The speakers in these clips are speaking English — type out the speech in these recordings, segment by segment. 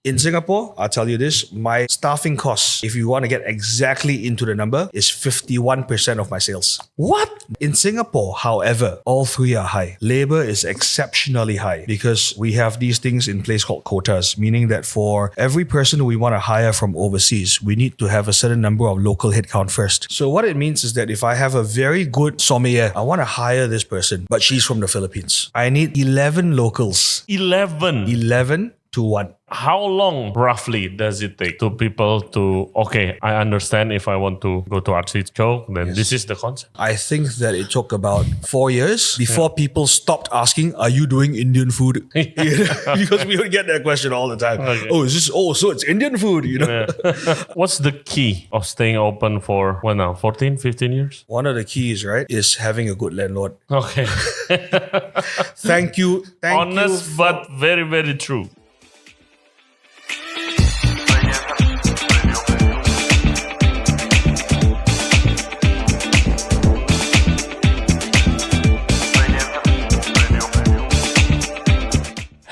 In Singapore, I'll tell you this, my staffing costs, if you want to get exactly into the number, is 51% of my sales. What? In Singapore, however, all three are high. Labor is exceptionally high because we have these things in place called quotas, meaning that for every person we want to hire from overseas, we need to have a certain number of local headcount first. So what it means is that if I have a very good sommelier, I want to hire this person, but she's from the Philippines. I need 11 locals. 11 to 1. How long roughly does it take to people to, okay, I understand if I want to go to Artichoke, then this is the concept? I think that it took about 4 years before people stopped asking, are you doing Indian food? Because we would get that question all the time. Okay. So it's Indian food, What's the key of staying open for, 14, 15 years? One of the keys, right, is having a good landlord. Okay. Thank you. Honest, but very, very true.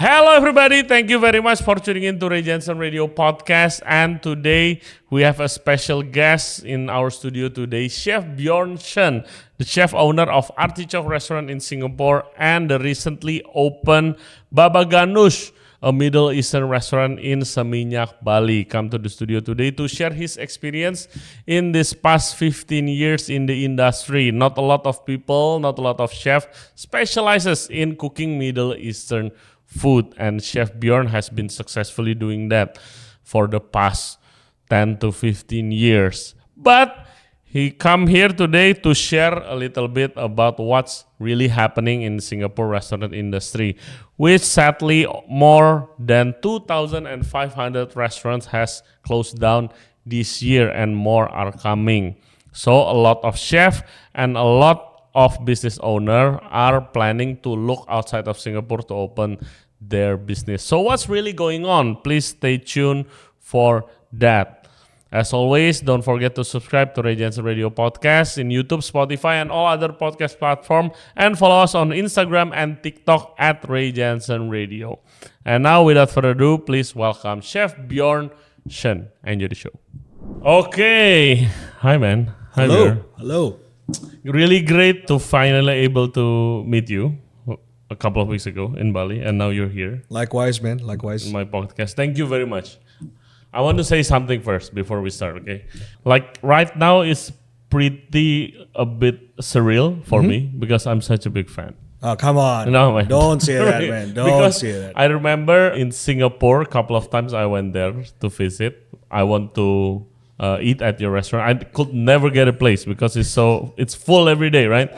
Hello everybody, thank you very much for tuning in to Ray Janson Radio Podcast. And today we have a special guest in our studio today, Chef Bjorn Shen, the chef owner of Artichoke Restaurant in Singapore and the recently opened Babaghanoush, a Middle Eastern restaurant in Seminyak, Bali. Come to the studio today to share his experience in this past 15 years in the industry. Not a lot of people, not a lot of chefs specializes in cooking Middle Eastern food, and Chef Bjorn has been successfully doing that for the past 10 to 15 years. But he come here today to share a little bit about what's really happening in the Singapore restaurant industry, which sadly more than 2,500 restaurants has closed down this year and more are coming. So a lot of chefs and a lot of business owners are planning to look outside of Singapore to open their business. So what's really going on? Please stay tuned for that. As always, don't forget to subscribe to Ray Janson Radio Podcast in YouTube, Spotify, and all other podcast platforms, and follow us on Instagram and TikTok at Ray Janson Radio. And now, without further ado, please welcome Chef Bjorn Shen. Enjoy the show. Okay. Hi, man. Hi, Bjorn. Hello. Really great to finally able to meet you a couple of weeks ago in Bali, and now you're here. Likewise, man. Likewise. In my podcast. Thank you very much. I want to say something first before we start, okay? Like right now it's pretty a bit surreal for me because I'm such a big fan. Oh, come on. No, man. Don't say that, man. Don't say that. I remember in Singapore, a couple of times I went there to visit. I want to eat at your restaurant. I could never get a place because it's full every day, right?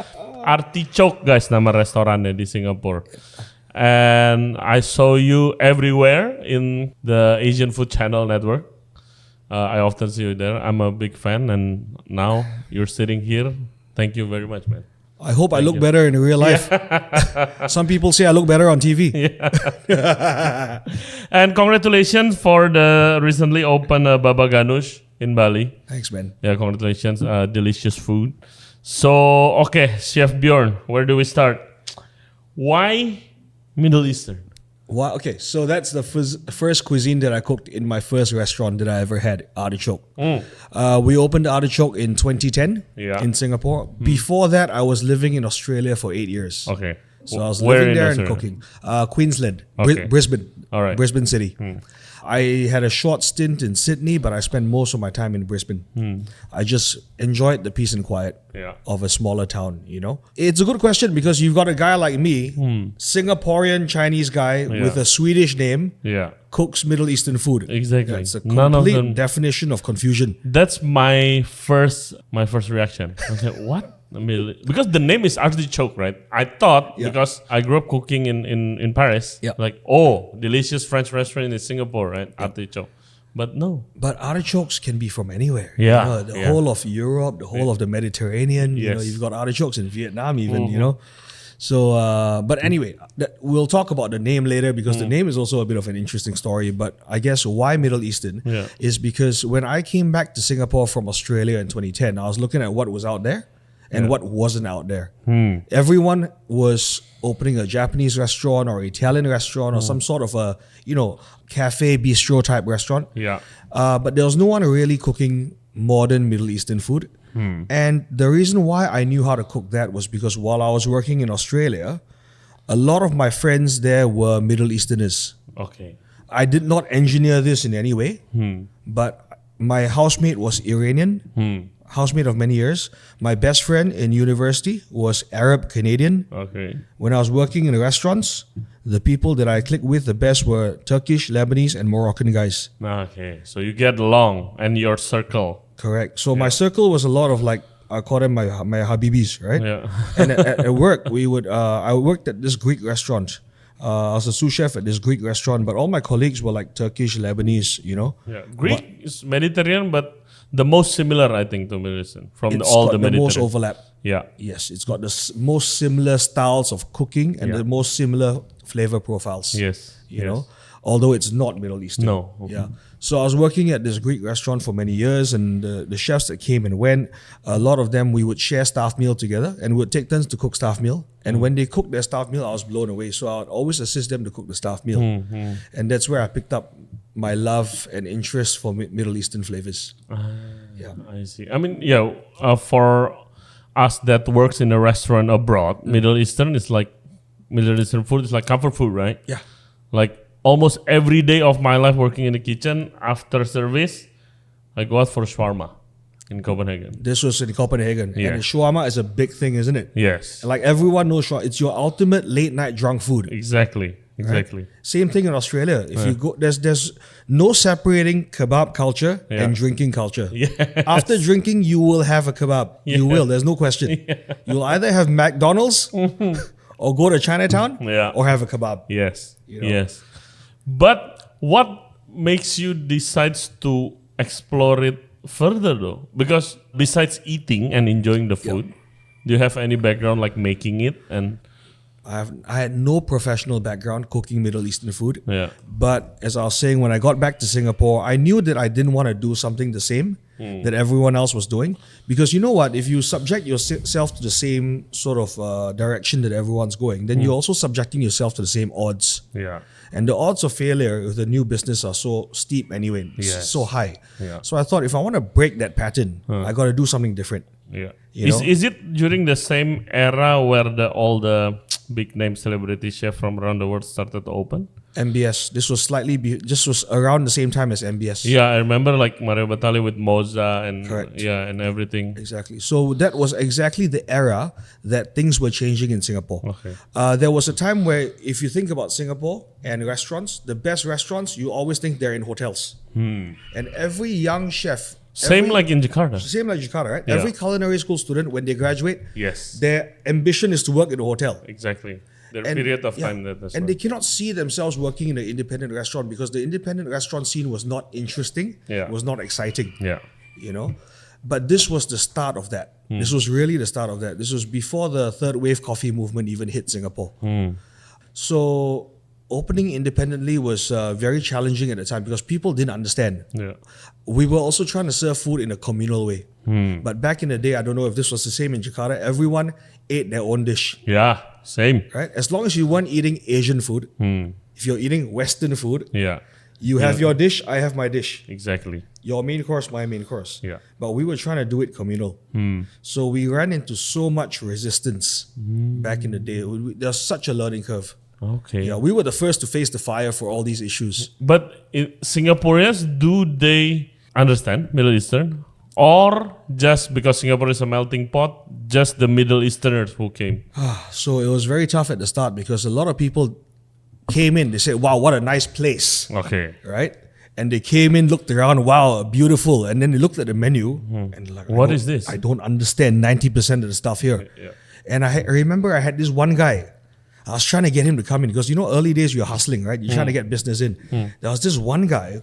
Artichoke, guys, nama restorannya di Singapore. And I saw you everywhere in the Asian Food Channel network. I often see you there. I'm a big fan, and now you're sitting here. Thank you very much, man. I hope I look better in real life. Some people say I look better on TV. Yeah. And congratulations for the recently opened Babaghanoush in Bali. Thanks, man. Yeah, congratulations. Delicious food. So, okay, Chef Bjorn, where do we start? Why Middle Eastern? Wow. Okay, so that's the first cuisine that I cooked in my first restaurant that I ever had, Artichoke. We opened Artichoke in 2010 in Singapore. Before that, I was living in Australia for 8 years. Okay. So I was living there and cooking. Queensland, Okay. Brisbane, All right. Brisbane City. I had a short stint in Sydney, but I spent most of my time in Brisbane. I just enjoyed the peace and quiet of a smaller town, It's a good question because you've got a guy like me, Singaporean Chinese guy with a Swedish name, cooks Middle Eastern food. Exactly. It's a complete definition of confusion. That's my first reaction. I was like, what? Because the name is Artichoke, right? I thought because I grew up cooking in Paris, like, delicious French restaurant in Singapore, right? Artichoke. But no. But artichokes can be from anywhere. Yeah. The whole of Europe, the whole of the Mediterranean. You've got artichokes in Vietnam even, So, but anyway, we'll talk about the name later because the name is also a bit of an interesting story. But I guess why Middle Eastern is because when I came back to Singapore from Australia in 2010, I was looking at what was out there. and what wasn't out there. Everyone was opening a Japanese restaurant or Italian restaurant or some sort of a, cafe bistro type restaurant. Yeah. But there was no one really cooking modern Middle Eastern food. And the reason why I knew how to cook that was because while I was working in Australia, a lot of my friends there were Middle Easterners. Okay. I did not engineer this in any way, but my housemate was Iranian, housemate of many years. My best friend in university was Arab Canadian. Okay. When I was working in the restaurants, the people that I clicked with the best were Turkish, Lebanese, and Moroccan guys. Okay. So you get along and your circle. Correct. So my circle was a lot of I call them my Habibis, right? Yeah. And at work, I worked at this Greek restaurant. I was a sous chef at this Greek restaurant, but all my colleagues were like Turkish, Lebanese, Yeah. Greek is Mediterranean, but the most similar, I think, to Middle Eastern from all the Mediterranean. most overlap. Yeah. Yes, it's got the most similar styles of cooking and the most similar flavor profiles. Yes. You know, although it's not Middle Eastern. No. Yeah. So I was working at this Greek restaurant for many years, and the chefs that came and went, a lot of them, we would share staff meal together and we would take turns to cook staff meal. And when they cooked their staff meal, I was blown away. So I would always assist them to cook the staff meal. And that's where I picked up my love and interest for Middle Eastern flavors. I see. I mean, for us that works in a restaurant abroad, Middle Eastern food is like comfort food, right? Yeah. Like almost every day of my life working in the kitchen, after service, I go out for shawarma in Copenhagen. This was in Copenhagen. Yeah. And shawarma is a big thing, isn't it? Yes. Like everyone knows shawarma. It's your ultimate late night drunk food. Exactly. Right? Same thing in Australia. If you go, there's no separating kebab culture and drinking culture. Yes. After drinking, you will have a kebab. You will. There's no question. You'll either have McDonald's or go to Chinatown or have a kebab. Yes. Yes. But what makes you decide to explore it further though? Because besides eating and enjoying the food, do you have any background like making it? And I had no professional background cooking Middle Eastern food. Yeah. But as I was saying, when I got back to Singapore, I knew that I didn't want to do something the same that everyone else was doing. Because you know what? If you subject yourself to the same sort of direction that everyone's going, then you're also subjecting yourself to the same odds. Yeah. And the odds of failure with a new business are so steep anyway, so high. Yeah. So I thought if I want to break that pattern, I got to do something different. Yeah. You know? Is it during the same era where all the big name celebrity chef from around the world started to open? MBS. This was just was around the same time as MBS. Yeah, I remember like Mario Batali with Moza and Correct. and everything. Exactly. So that was exactly the era that things were changing in Singapore. Okay. There was a time where if you think about Singapore and restaurants, the best restaurants, you always think they're in hotels. And every young chef... Same like in Jakarta. Same like Jakarta, right? Yeah. Every culinary school student, when they graduate, Yes. their ambition is to work in a hotel. Exactly. Their period of time that's and they cannot see themselves working in an independent restaurant because the independent restaurant scene was not interesting, was not exciting. Yeah. You know? But this was the start of that. This was really the start of that. This was before the third wave coffee movement even hit Singapore. So opening independently was very challenging at the time because people didn't understand. Yeah. We were also trying to serve food in a communal way. But back in the day, I don't know if this was the same in Jakarta, everyone ate their own dish. Yeah. Same. Right? As long as you weren't eating Asian food, if you're eating Western food, Yeah. you have your dish, I have my dish. Exactly. Your main course, my main course. Yeah. But we were trying to do it communal. So we ran into so much resistance back in the day. There's such a learning curve. Okay. Yeah, we were the first to face the fire for all these issues. But Singaporeans, do they understand Middle Eastern? Or just because Singapore is a melting pot, just the Middle Easterners who came? So it was very tough at the start because a lot of people came in, they said, wow, what a nice place. Okay. Right? And they came in, looked around, wow, beautiful. And then they looked at the menu and like, What is this? I don't understand 90% of the stuff here. Yeah. And I remember I had this one guy. I was trying to get him to come in because early days you're hustling, right? You're trying to get business in. There was this one guy,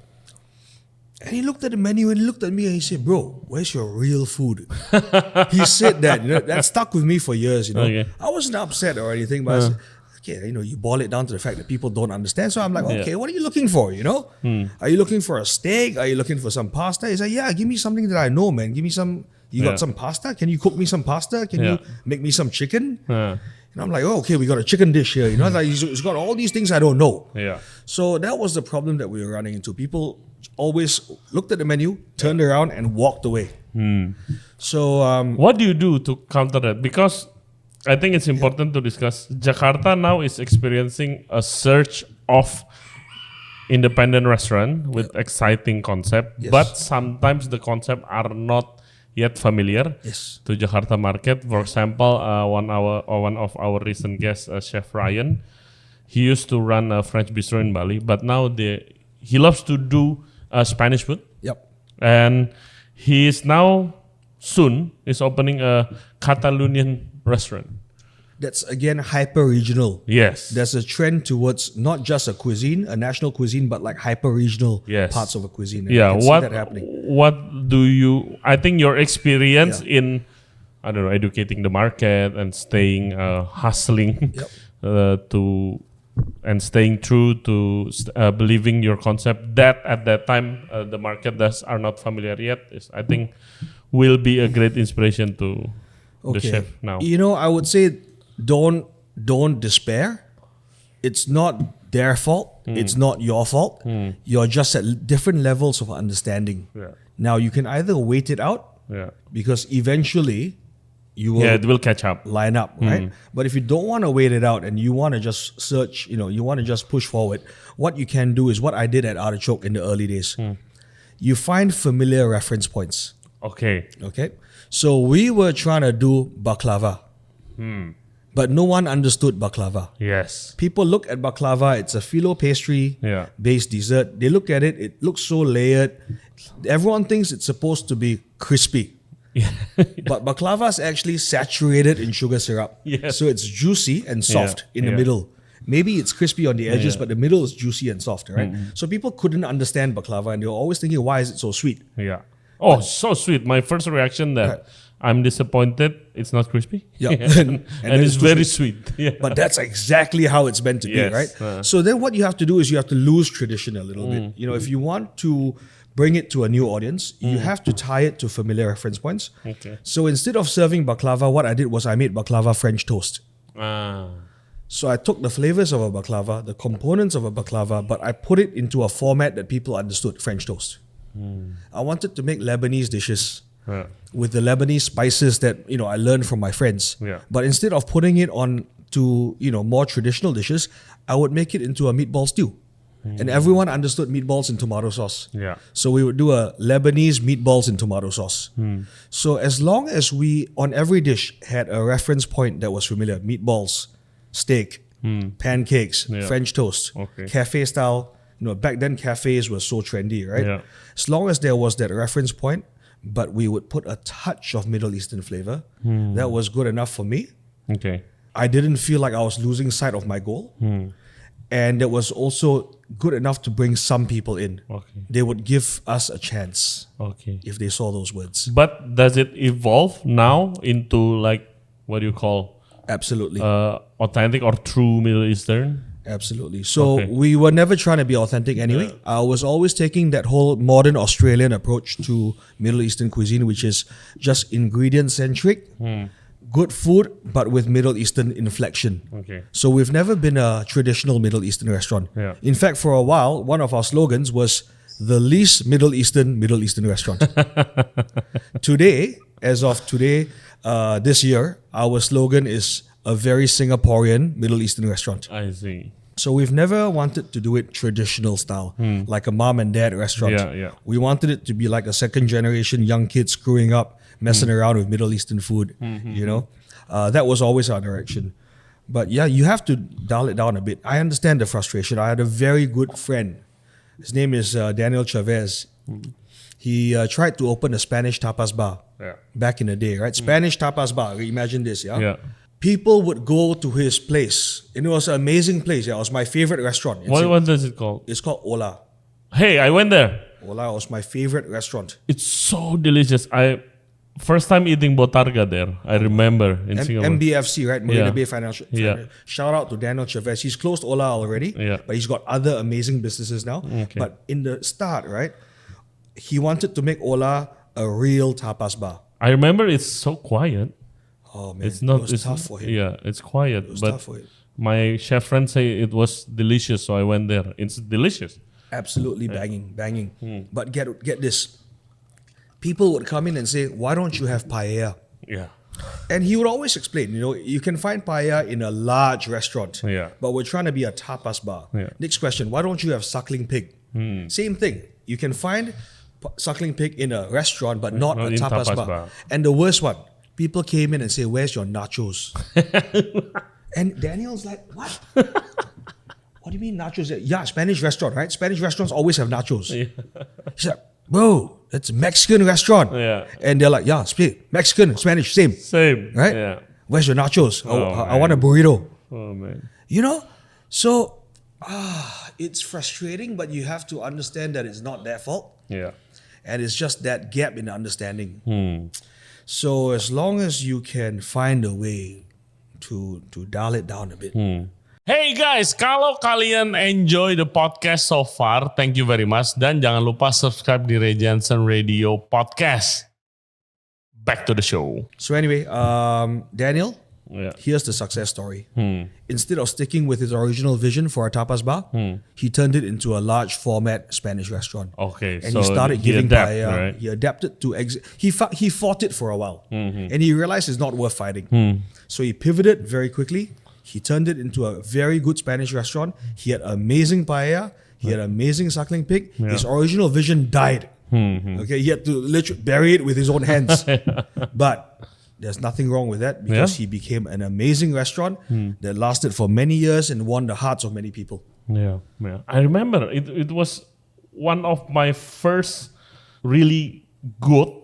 and he looked at the menu and he looked at me and he said, "Bro, where's your real food?" He said that. That stuck with me for years. Okay. I wasn't upset or anything, but I said, okay, you boil it down to the fact that people don't understand. So I'm like, okay, what are you looking for? Are you looking for a steak? Are you looking for some pasta? He's like, yeah, give me something that I know, man. Give me some You got some pasta? Can you cook me some pasta? Can you make me some chicken? And I'm like, oh, okay, we got a chicken dish here. You know, like it's got all these things I don't know. Yeah. So that was the problem that we were running into. People always looked at the menu, turned around, and walked away. So what do you do to counter that? Because I think it's important to discuss. Jakarta now is experiencing a surge of independent restaurant with exciting concept, but sometimes the concept are not yet familiar to Jakarta market. For example, one of our recent guests, Chef Ryan, he used to run a French bistro in Bali, but now he loves to do Spanish food. And he is now soon is opening a Catalonian restaurant. That's again hyper regional. Yes. There's a trend towards not just a cuisine, a national cuisine, but like hyper regional parts of a cuisine. And Yeah. I can see that happening. What do you? I think your experience in, I don't know, educating the market and staying hustling and staying true to believing your concept that at that time the market are not familiar yet is, I think, will be a great inspiration to the chef now. You know, I would say don't despair. It's not their fault. It's not your fault. You're just at different levels of understanding. Now you can either wait it out because eventually you will it will catch up. line up, right? But if you don't want to wait it out and you want to just search, you want to just push forward, what you can do is what I did at Artichoke in the early days. You find familiar reference points. Okay. So we were trying to do baklava. But no one understood baklava. Yes. People look at baklava, it's a phyllo pastry based dessert. They look at it, it looks so layered. Everyone thinks it's supposed to be crispy. But baklava is actually saturated in sugar syrup. So it's juicy and soft in the middle. Maybe it's crispy on the edges, but the middle is juicy and soft, right? So people couldn't understand baklava and they were always thinking, why is it so sweet? Oh, so sweet. My first reaction that I'm disappointed it's not crispy. and it's very sweet. But that's exactly how it's meant to be, right? So then what you have to do is you have to lose tradition a little bit. You know, if you want to bring it to a new audience, you have to tie it to familiar reference points. So instead of serving baklava, what I did was I made baklava French toast. So I took the flavors of a baklava, the components of a baklava, but I put it into a format that people understood, French toast. I wanted to make Lebanese dishes with the Lebanese spices that I learned from my friends. But instead of putting it on to more traditional dishes, I would make it into a meatball stew. And everyone understood meatballs in tomato sauce. So we would do a Lebanese meatballs in tomato sauce. So as long as we on every dish had a reference point that was familiar, meatballs, steak, pancakes, French toast, cafe style. Back then cafes were so trendy, right? As long as there was that reference point, but we would put a touch of Middle Eastern flavor, that was good enough for me. I didn't feel like I was losing sight of my goal. And it was also good enough to bring some people in. They would give us a chance if they saw those words. But does it evolve now into like, what do you call? Absolutely. Authentic or true Middle Eastern? Absolutely. So we were never trying to be authentic anyway. I was always taking that whole modern Australian approach to Middle Eastern cuisine, which is just ingredient centric, good food, but with Middle Eastern inflection. So we've never been a traditional Middle Eastern restaurant. In fact, for a while, one of our slogans was the least Middle Eastern restaurant. Today, as of today, this year, our slogan is a very Singaporean Middle Eastern restaurant. I see. So we've never wanted to do it traditional style, like a mom and dad restaurant. We wanted it to be like a second generation young kids screwing up, messing around with Middle Eastern food. That was always our direction. But yeah, you have to dial it down a bit. I understand the frustration. I had a very good friend. His name is Daniel Chavez. He tried to open a Spanish tapas bar back in the day, right? Spanish tapas bar. Imagine this, people would go to his place. And it was an amazing place. It was my favorite restaurant. What does it call? It's called Ola. Hey, I went there. Ola was my favorite restaurant. It's so delicious. First time eating botarga there, I remember in Singapore. MBFC, right? Marina Bay Financial. Shout out to Daniel Chavez. He's closed Ola already, but he's got other amazing businesses now. But in the start, right, he wanted to make Ola a real tapas bar. I remember it's so quiet. Oh man, It's not. it was It's tough for him. Yeah, it's quiet. It was But tough for him. my chef friend say it was delicious, so I went there. It's delicious. Absolutely banging. But get this. People would come in and say, why don't you have paella? Yeah. And he would always explain, you can find paella in a large restaurant, Yeah. but we're trying to be a tapas bar. Yeah. Next question, why don't you have suckling pig? Same thing. You can find suckling pig in a restaurant, but not a in tapas bar. And the worst one, people came in and say, where's your nachos? And Daniel's like, what? What do you mean nachos? Yeah, Spanish restaurant, right? Spanish restaurants always have nachos. Yeah. He's like, bro, it's a Mexican restaurant. Yeah. And they're like, yeah, Mexican, Spanish, same. Same. Right? Yeah. Where's your nachos? Oh, I want a burrito. Oh man. So it's frustrating, but you have to understand that it's not their fault. Yeah. And it's just that gap in understanding. So as long as you can find a way to dial it down a bit. Hey guys, kalau kalian enjoy the podcast so far, thank you very much. Dan jangan lupa subscribe di Ray Janson Radio Podcast. Back to the show. So anyway, Daniel, Yeah. here's the success story. Instead of sticking with his original vision for a tapas bar, he turned it into a large format Spanish restaurant. Okay, And so he started giving adapt, paella. right? He adapted to he fought it for a while, and he realized it's not worth fighting. So he pivoted very quickly. He turned it into a very good Spanish restaurant. He had amazing paella. He had amazing suckling pig. His original vision died. Okay, he had to literally bury it with his own hands. But there's nothing wrong with that because he became an amazing restaurant that lasted for many years and won the hearts of many people. Yeah. I remember it was one of my first really good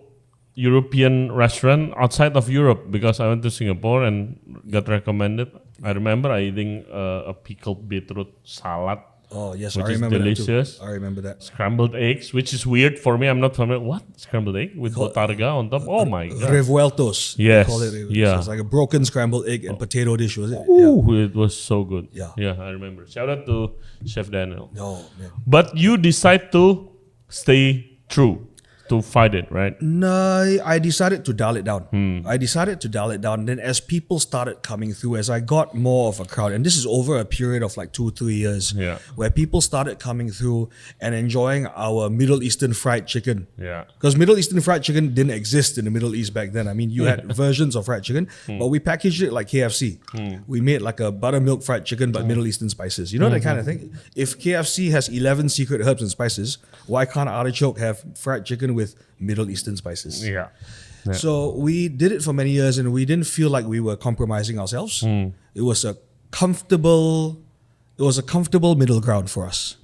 European restaurant outside of Europe because I went to Singapore and got recommended. I remember eating a pickled beetroot salad. Oh yes, Which I is remember delicious. that too. I remember that. Scrambled eggs, which is weird for me. I'm not familiar. What? Scrambled egg with botarga on top? Oh my god. Revueltos. Yes, They call it revueltos. yeah. It's like a broken scrambled egg and potato dish, was it? Ooh, it was so good. Yeah. I remember. Shout out to Chef Daniel. Oh man. But you decide to stay true, to fight it, right? No, I decided to dial it down. Then as people started coming through, as I got more of a crowd, and this is over a period of like 2-3 years, Yeah. where people started coming through and enjoying our Middle Eastern fried chicken. Yeah. Because Middle Eastern fried chicken didn't exist in the Middle East back then. I mean, you had versions of fried chicken, but we packaged it like KFC. We made like a buttermilk fried chicken, but Middle Eastern spices. You know that kind of thing? If KFC has 11 secret herbs and spices, why can't Artichoke have fried chicken with Middle Eastern spices? Yeah. So we did it for many years and we didn't feel like we were compromising ourselves. It was a comfortable middle ground for us.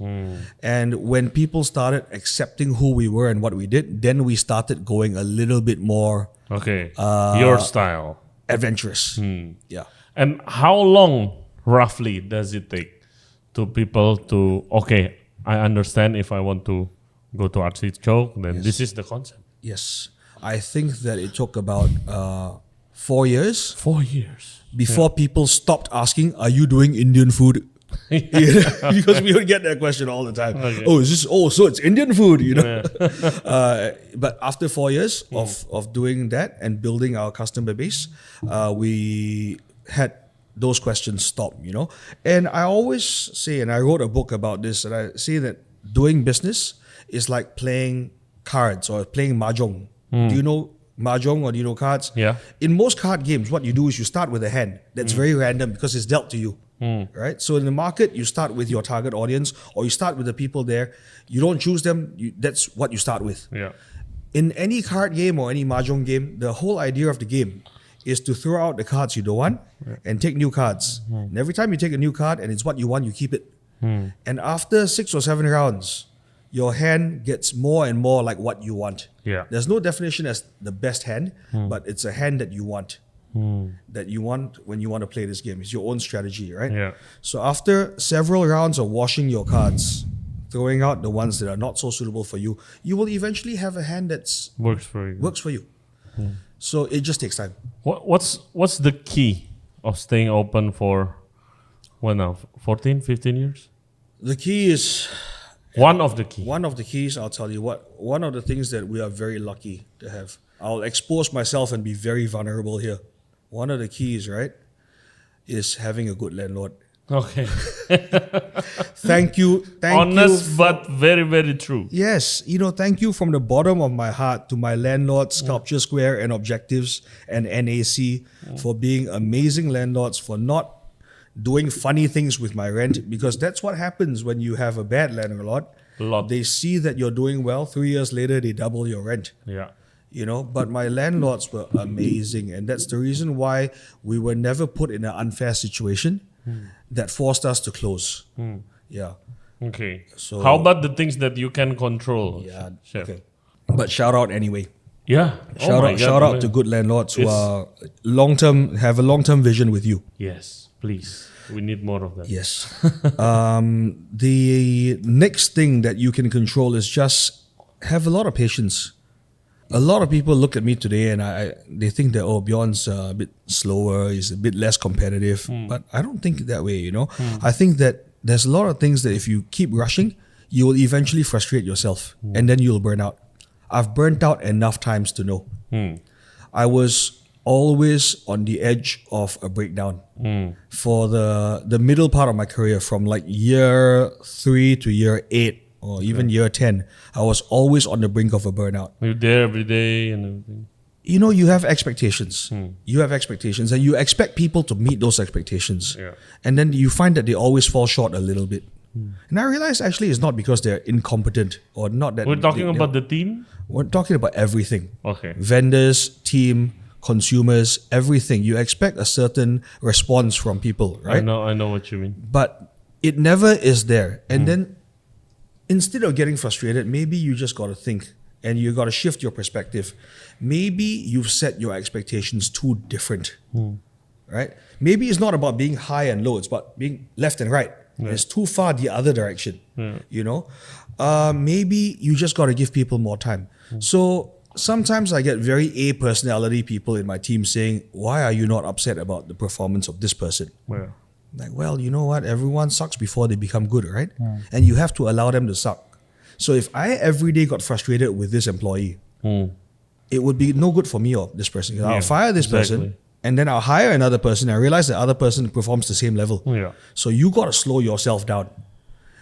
And when people started accepting who we were and what we did, then we started going a little bit more Okay. Your style. adventurous. Yeah. And how long roughly does it take to people to, okay, I understand if I want to go to Artichoke, then this is the concept. Yes. I think that it took about 4 years 4 years. before people stopped asking, are you doing Indian food? Because we would get that question all the time. Okay. So it's Indian food, But after 4 years of doing that and building our customer base, we had those questions stop, And I always say, and I wrote a book about this, and I say that doing business is like playing cards or playing mahjong. Do you know mahjong or do you know cards? Yeah. In most card games, what you do is you start with a hand that's very random because it's dealt to you. Right? So in the market, you start with your target audience or you start with the people there. You don't choose them. That's what you start with. Yeah. In any card game or any mahjong game, the whole idea of the game is to throw out the cards you don't want and take new cards. And every time you take a new card and it's what you want, you keep it. And after 6 or 7 rounds, your hand gets more and more like what you want. Yeah. There's no definition as the best hand, but it's a hand that you want. That you want when you want to play this game. It's your own strategy, right? Yeah. So after several rounds of washing your cards, throwing out the ones that are not so suitable for you, you will eventually have a hand that's Works for you. works for you. So it just takes time. What's the key of staying open for, what now, 14, 15 years? The key is One of the key. one of the keys. I'll tell you what. One of the things that we are very lucky to have. I'll expose myself and be very vulnerable here. One of the keys, right, is having a good landlord. Okay. Thank you. Honest but very, very true. Yes, thank you from the bottom of my heart to my landlord, Sculpture Square and Objectives and NAC for being amazing landlords, for not doing funny things with my rent, because that's what happens when you have a bad landlord. A lot. They see that you're doing well. 3 years later, they double your rent. Yeah. But my landlords were amazing, and that's the reason why we were never put in an unfair situation that forced us to close. Yeah. Okay. So how about the things that you can control, Yeah. Chef? Okay. But shout out anyway. Yeah. Shout out to good landlords who are have a long-term vision with you. Yes, please. We need more of that. Yes. The next thing that you can control is just have a lot of patience. A lot of people look at me today and they think that, Bjorn's a bit slower, he's a bit less competitive. But I don't think that way, I think that there's a lot of things that if you keep rushing, you will eventually frustrate yourself and then you'll burn out. I've burnt out enough times to know. I was always on the edge of a breakdown for the middle part of my career, from like year 3 to year 8 or even year 10. I was always on the brink of a burnout. You're there every day and everything. You have expectations. You have expectations and you expect people to meet those expectations. Yeah. And then you find that they always fall short a little bit. And I realized actually it's not because they're incompetent or not that. We're talking about the team? We're talking about everything. Okay. Vendors, team, consumers, everything. You expect a certain response from people, right? I know what you mean. But it never is there. And then instead of getting frustrated, maybe you just got to think and you got to shift your perspective. Maybe you've set your expectations too different, right? Maybe it's not about being high and low. It's about being left and right. It's too far the other direction, Maybe you just got to give people more time. So sometimes I get very A personality people in my team saying, why are you not upset about the performance of this person? Yeah. Like, well, you know what? Everyone sucks before they become good, right? And you have to allow them to suck. So if I every day got frustrated with this employee, it would be no good for me or this person. I'll fire this person and then I'll hire another person. I realize the other person performs the same level. Yeah. So you got to slow yourself down.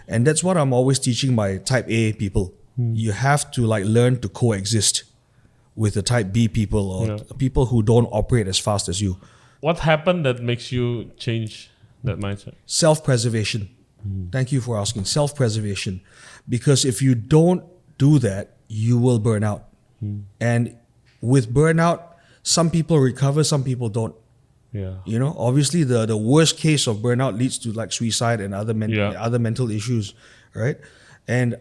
And that's what I'm always teaching my type A people. You have to learn to coexist with the type B people or people who don't operate as fast as you. What happened that makes you change that mindset? Self-preservation. Thank you for asking. Self-preservation. Because if you don't do that, you will burn out. And with burnout, some people recover, some people don't. Yeah. Obviously the worst case of burnout leads to suicide and other mental issues, right? And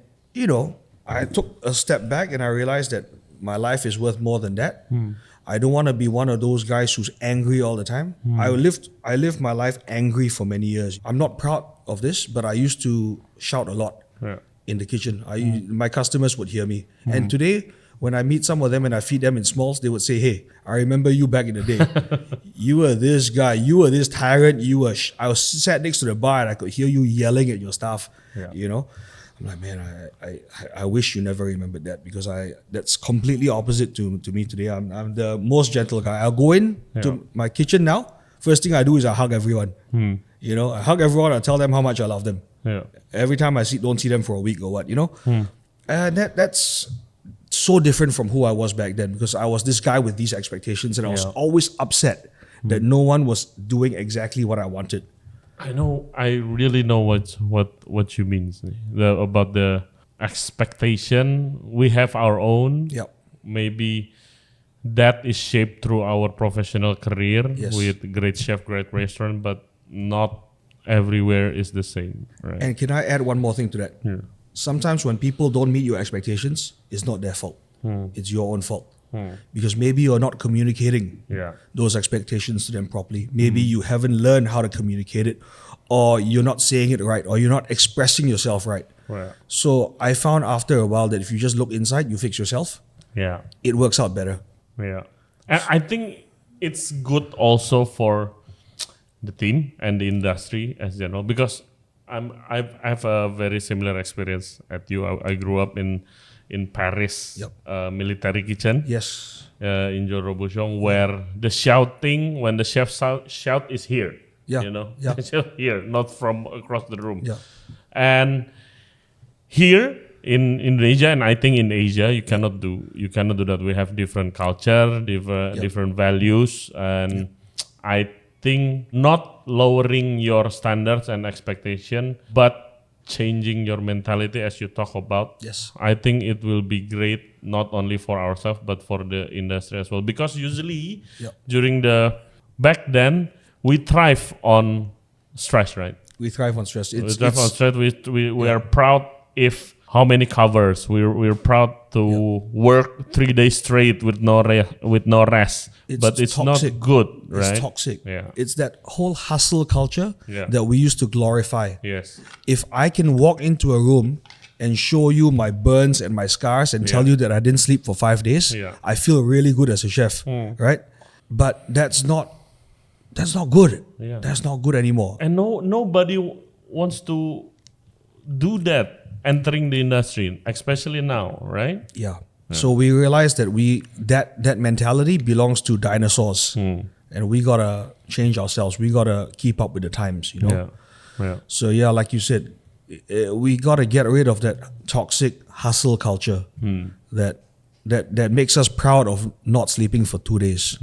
I took a step back and I realized that my life is worth more than that. I don't want to be one of those guys who's angry all the time. I lived my life angry for many years. I'm not proud of this, but I used to shout a lot in the kitchen. My customers would hear me. And today, when I meet some of them and I feed them in smalls, they would say, hey, I remember you back in the day. You were this guy. You were this tyrant. I was sat next to the bar and I could hear you yelling at your staff. I'm like, man, I wish you never remembered that, because that's completely opposite to me today. I'm the most gentle guy. I'll go in to my kitchen now. First thing I do is I hug everyone. I hug everyone. I tell them how much I love them. Every time I don't see them for a week or what, And that's so different from who I was back then, because I was this guy with these expectations and I was always upset that no one was doing exactly what I wanted. I really know what you mean about the expectation. We have our own. Maybe that is shaped through our professional career with great chef, great restaurant, but not everywhere is the same. Right? And can I add one more thing to that? Sometimes when people don't meet your expectations, it's not their fault. It's your own fault. Because maybe you're not communicating those expectations to them properly. Maybe you haven't learned how to communicate it, or you're not saying it right, or you're not expressing yourself right. So I found after a while that if you just look inside, you fix yourself, it works out better. And I think it's good also for the team and the industry as general, because I have a very similar experience at you. I grew up in in Paris, Yep. military kitchen. Yes. In Jorobochong, where the shouting, when the chef shout is here. Yeah. You know, Yeah. here, not from across the room. Yeah. And here in Indonesia, and I think in Asia, you cannot do that. We have different culture, different values, and I think not lowering your standards and expectation, but changing your mentality as you talk about. Yes. I think it will be great not only for ourselves but for the industry as well. Because usually during the back then we thrive on stress, right? We thrive on stress. We thrive on stress. We are proud if how many covers. We're proud to work 3 days straight with no rest. But it's toxic. not good, right? It's toxic. Yeah. It's that whole hustle culture Yeah. that we used to glorify. Yes. If I can walk into a room and show you my burns and my scars and tell you that I didn't sleep for 5 days, I feel really good as a chef, right? But that's not good. Yeah. That's not good anymore. And nobody wants to do that entering the industry, especially now, right? Yeah. So we realized that that mentality belongs to dinosaurs, and we gotta change ourselves. We gotta keep up with the times, you know. Yeah. So like you said, we gotta get rid of that toxic hustle culture that makes us proud of not sleeping for 2 days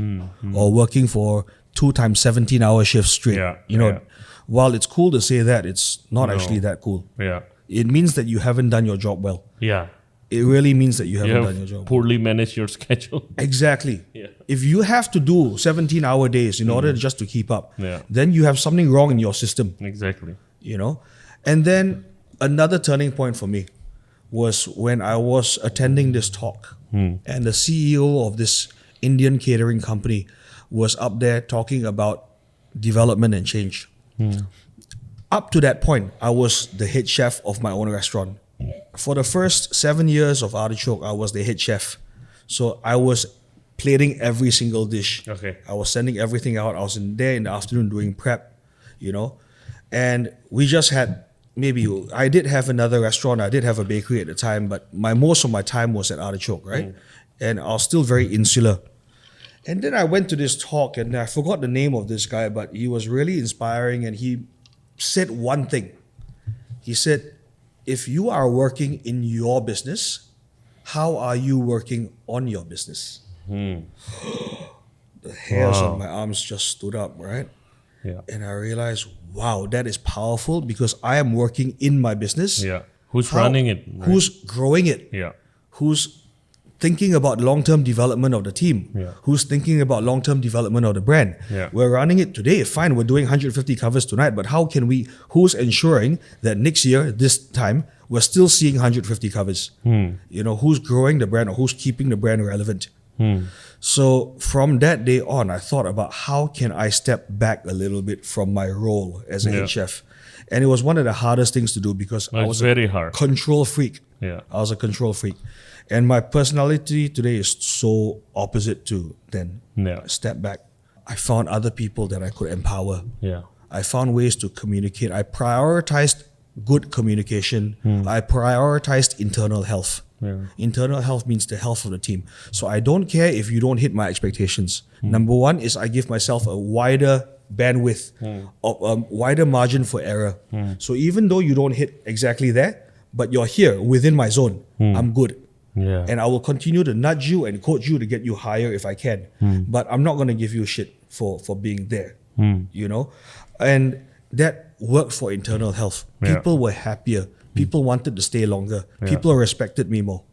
or working for 2 times 17-hour shifts straight. Yeah, You know, yeah. while it's cool to say that, it's not actually that cool. Yeah. It means that you haven't done your job well. Yeah. It really means that you haven't You done your have job. poorly managed your schedule. Exactly. Yeah. If you have to do 17-hour days in order just to keep up, then you have something wrong in your system, Exactly. you know? And then another turning point for me was when I was attending this talk and the CEO of this Indian catering company was up there talking about development and change. Up to that point, I was the head chef of my own restaurant. For the first 7 years of Artichoke, I was the head chef. So I was plating every single dish. Okay. I was sending everything out. I was in there in the afternoon doing prep, you know. And we just had I did have another restaurant. I did have a bakery at the time, but most of my time was at Artichoke, right? And I was still very insular. And then I went to this talk and I forgot the name of this guy, but he was really inspiring and he said one thing. He said, if you are working in your business, how are you working on your business? The hairs on my arms just stood up, right? Yeah. And I realized, wow, that is powerful because I am working in my business. Yeah. Who's running it? Right? Who's growing it? Yeah. Who's thinking about long-term development of the team? Yeah. Who's thinking about long-term development of the brand? Yeah. We're running it today. Fine, we're doing 150 covers tonight, but who's ensuring that next year, this time, we're still seeing 150 covers? You know, who's growing the brand or who's keeping the brand relevant? So from that day on, I thought about how can I step back a little bit from my role as a head chef. And it was one of the hardest things to do because I was very hard. Control freak. Yeah. I was a control freak. And my personality today is so opposite to then. Yeah. I stepped back. I found other people that I could empower. Yeah. I found ways to communicate. I prioritized good communication. I prioritized internal health. Yeah. Internal health means the health of the team. So I don't care if you don't hit my expectations. Number one is I give myself a wider bandwidth, wider margin for error. So even though you don't hit exactly there, but you're here within my zone, I'm good. Yeah. And I will continue to nudge you and coach you to get you higher if I can. But I'm not going to give you shit for being there, you know? And that worked for internal health. Yeah. People were happier. People wanted to stay longer. People respected me more,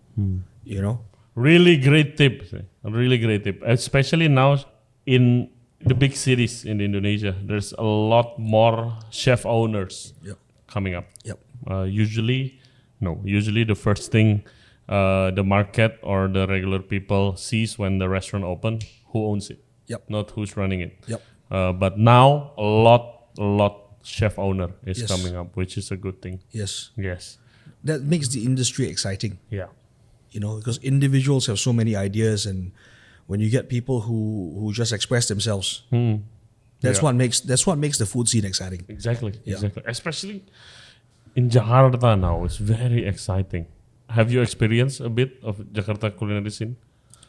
you know? Really great tip. Really great tip. Especially now in the big cities in Indonesia, there's a lot more chef owners coming up. Usually the first thing the market or the regular people sees when the restaurant open, who owns it, not who's running it. But now a lot chef owner is coming up, which is a good thing. Yes. That makes the industry exciting. Yeah. You know, because individuals have so many ideas, and when you get people who just express themselves, that's what makes the food scene exciting. Exactly. Especially in Jakarta now, it's very exciting. have you experienced a bit of Jakarta culinary scene?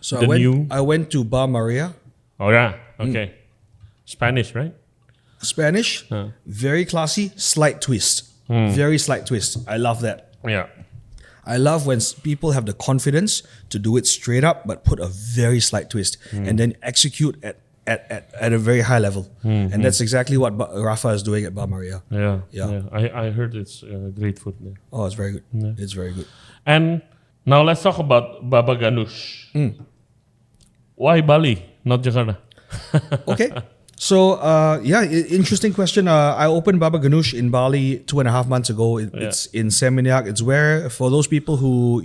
So The I went to Bar Maria, Oh yeah, okay. Spanish, right? Spanish, very classy, slight twist. Very slight twist. I love that. Yeah. I love when people have the confidence to do it straight up, but put a very slight twist and then execute at a very high level. And that's exactly what Rafa is doing at Bar Maria. Yeah. I heard it's great food there. Oh, it's very good. Yeah. It's very good. And now let's talk about Babaghanoush. Why Bali, not Jakarta? Okay. So, interesting question. I opened Babaghanoush in Bali 2.5 months ago. It's in Seminyak. It's where, for those people who,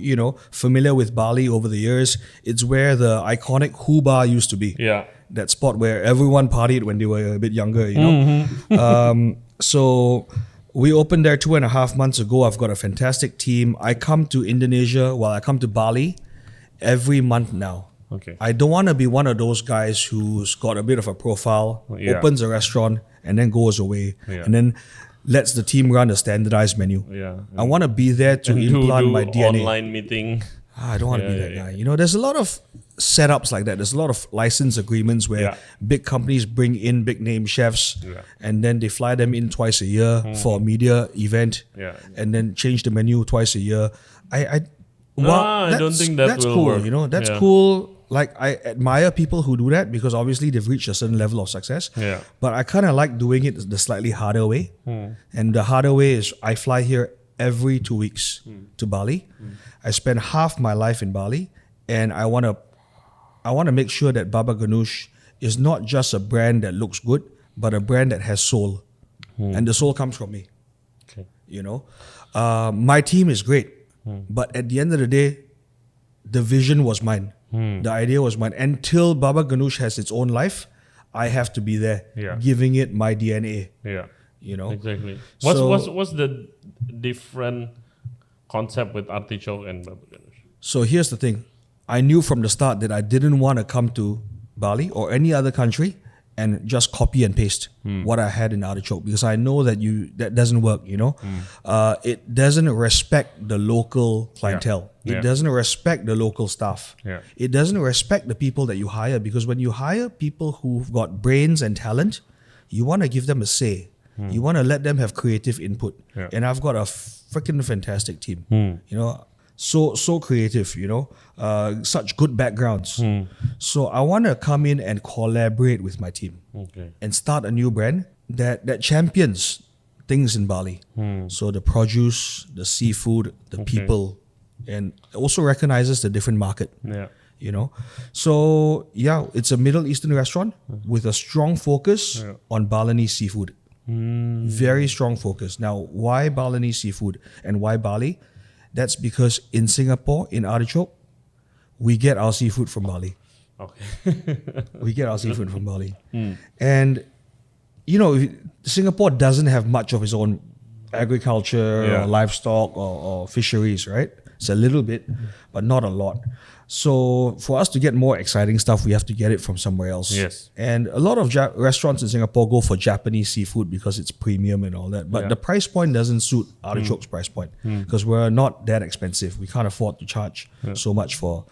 familiar with Bali over the years, it's where the iconic Huba used to be. Yeah. That spot where everyone partied when they were a bit younger, So we opened there 2.5 months ago. I've got a fantastic team. I come to Indonesia, I come to Bali every month now. Okay. I don't want to be one of those guys who's got a bit of a profile, opens a restaurant, and then goes away, and then lets the team run a standardized menu. Yeah. I want to be there to implant my DNA. Online meeting. I don't want to be that guy. There's a lot of setups like that. There's a lot of license agreements where big companies bring in big name chefs and then they fly them in twice a year for a media event and then change the menu twice a year. I don't think that's cool. Work. That's cool. Like, I admire people who do that because obviously they've reached a certain level of success. Yeah. But I kind of like doing it the slightly harder way. And the harder way is I fly here every 2 weeks to Bali. I spend half my life in Bali, and I want to make sure that Babaghanoush is not just a brand that looks good, but a brand that has soul. And the soul comes from me. Okay. My team is great, but at the end of the day, the vision was mine. The idea was mine. Until Babaghanoush has its own life, I have to be there, giving it my DNA. Yeah. Exactly. So, what's the different concept with Artichoke and Babaghanoush? So here's the thing. I knew from the start that I didn't want to come to Bali or any other country and just copy and paste what I had in Artichoke, because I know that that doesn't work. It doesn't respect the local clientele. It doesn't respect the local staff. It doesn't respect the people that you hire, because when you hire people who've got brains and talent, you want to give them a say. You want to let them have creative input. And I've got a freaking fantastic team. So creative, such good backgrounds. So I want to come in and collaborate with my team and start a new brand that champions things in Bali. So the produce, the seafood, the people, and also recognizes the different market. So it's a Middle Eastern restaurant with a strong focus on Balinese seafood. Very strong focus. Now, why Balinese seafood and why Bali? That's because in Singapore, in Artichoke, we get our seafood from Bali. Okay. We get our seafood from Bali. And, Singapore doesn't have much of its own agriculture or livestock or fisheries, right? It's a little bit, but not a lot. So for us to get more exciting stuff, we have to get it from somewhere else. Yes. And a lot of restaurants in Singapore go for Japanese seafood because it's premium and all that. But the price point doesn't suit Artichoke's price point, because we're not that expensive. We can't afford to charge so much for,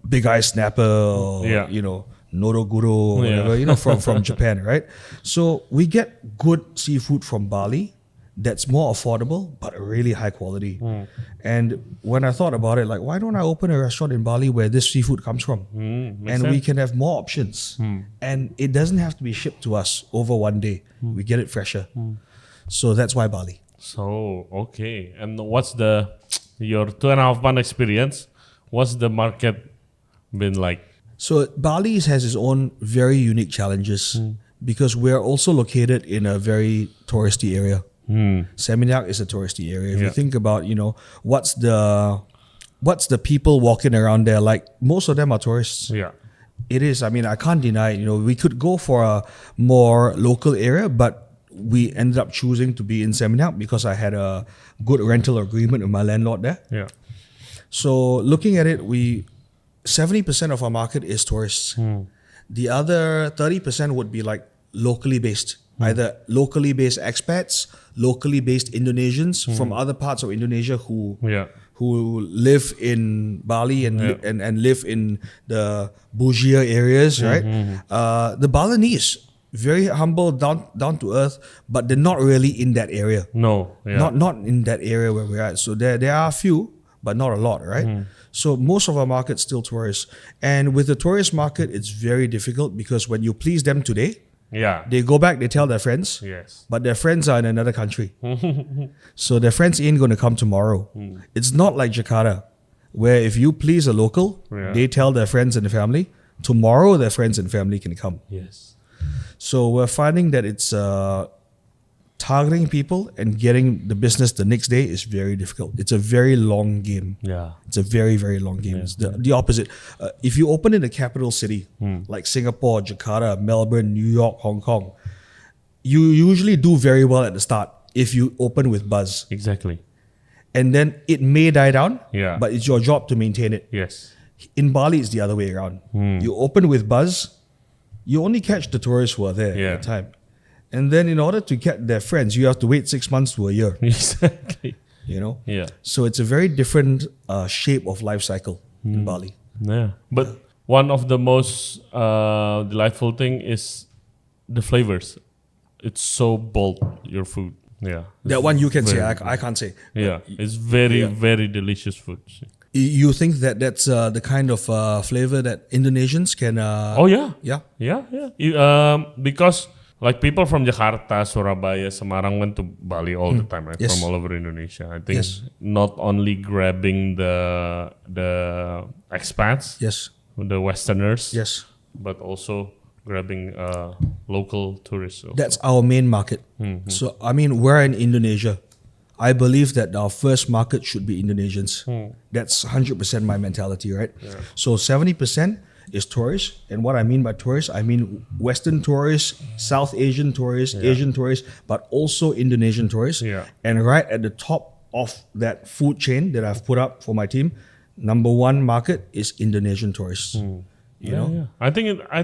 big eye snapper or, noroguro, whatever, from Japan, right? So we get good seafood from Bali that's more affordable, but really high quality. And when I thought about it, like, why don't I open a restaurant in Bali where this seafood comes from? And we can have more options. And it doesn't have to be shipped to us over one day. We get it fresher. So that's why Bali. So, okay. And what's your 2.5 month experience? What's the market been like? So Bali has its own very unique challenges because we're also located in a very touristy area. Seminyak is a touristy area. If you think about, what's the people walking around there like? Most of them are tourists. It is. I mean, I can't deny it. We could go for a more local area, but we ended up choosing to be in Seminyak because I had a good rental agreement with my landlord there. So looking at it, 70% of our market is tourists. The other 30% would be like locally based. Either locally based expats, locally based Indonesians from other parts of Indonesia who who live in Bali and live in the bougier areas, right? The Balinese, very humble, down to earth, but they're not really in that area. No, yeah. Not in that area where we're at. So there are a few, but not a lot, right? So most of our market's still tourists. And with the tourist market, it's very difficult because when you please them today, Yeah. they go back, they tell their friends, Yes. but their friends are in another country. So their friends ain't going to come tomorrow. It's not like Jakarta, where if you please a local, they tell their friends and family, tomorrow their friends and family can come. Yes. So we're finding that it's targeting people and getting the business the next day is very difficult. It's a very long game. Yeah. It's a very, very long game. It's the opposite. If you open in a capital city like Singapore, Jakarta, Melbourne, New York, Hong Kong, you usually do very well at the start if you open with buzz. Exactly. And then it may die down, Yeah. but it's your job to maintain it. Yes. In Bali, it's the other way around. You open with buzz, you only catch the tourists who are there at the time. And then in order to get their friends, you have to wait 6 months to a year, Exactly. you know? Yeah. So it's a very different shape of life cycle in Bali. Yeah. But one of the most delightful thing is the flavors. It's so bold, your food. Yeah. That one you can say, very I can't say. Yeah. It's very, very delicious food. You think that that's the kind of flavor that Indonesians can... Oh, yeah. Yeah? Yeah. Because like people from Jakarta, Surabaya, Semarang went to Bali all the time, right? Yes. From all over Indonesia. I think not only grabbing the expats, Yes. the Westerners, Yes. but also grabbing local tourists. Also. That's our main market. So, I mean, we're in Indonesia. I believe that our first market should be Indonesians. That's 100% my mentality, right? Yeah. So 70% is tourists. And what I mean by tourists, I mean Western tourists, South Asian tourists, Asian tourists, but also Indonesian tourists. Yeah. And right at the top of that food chain that I've put up for my team, number one market is Indonesian tourists. You know? Yeah. I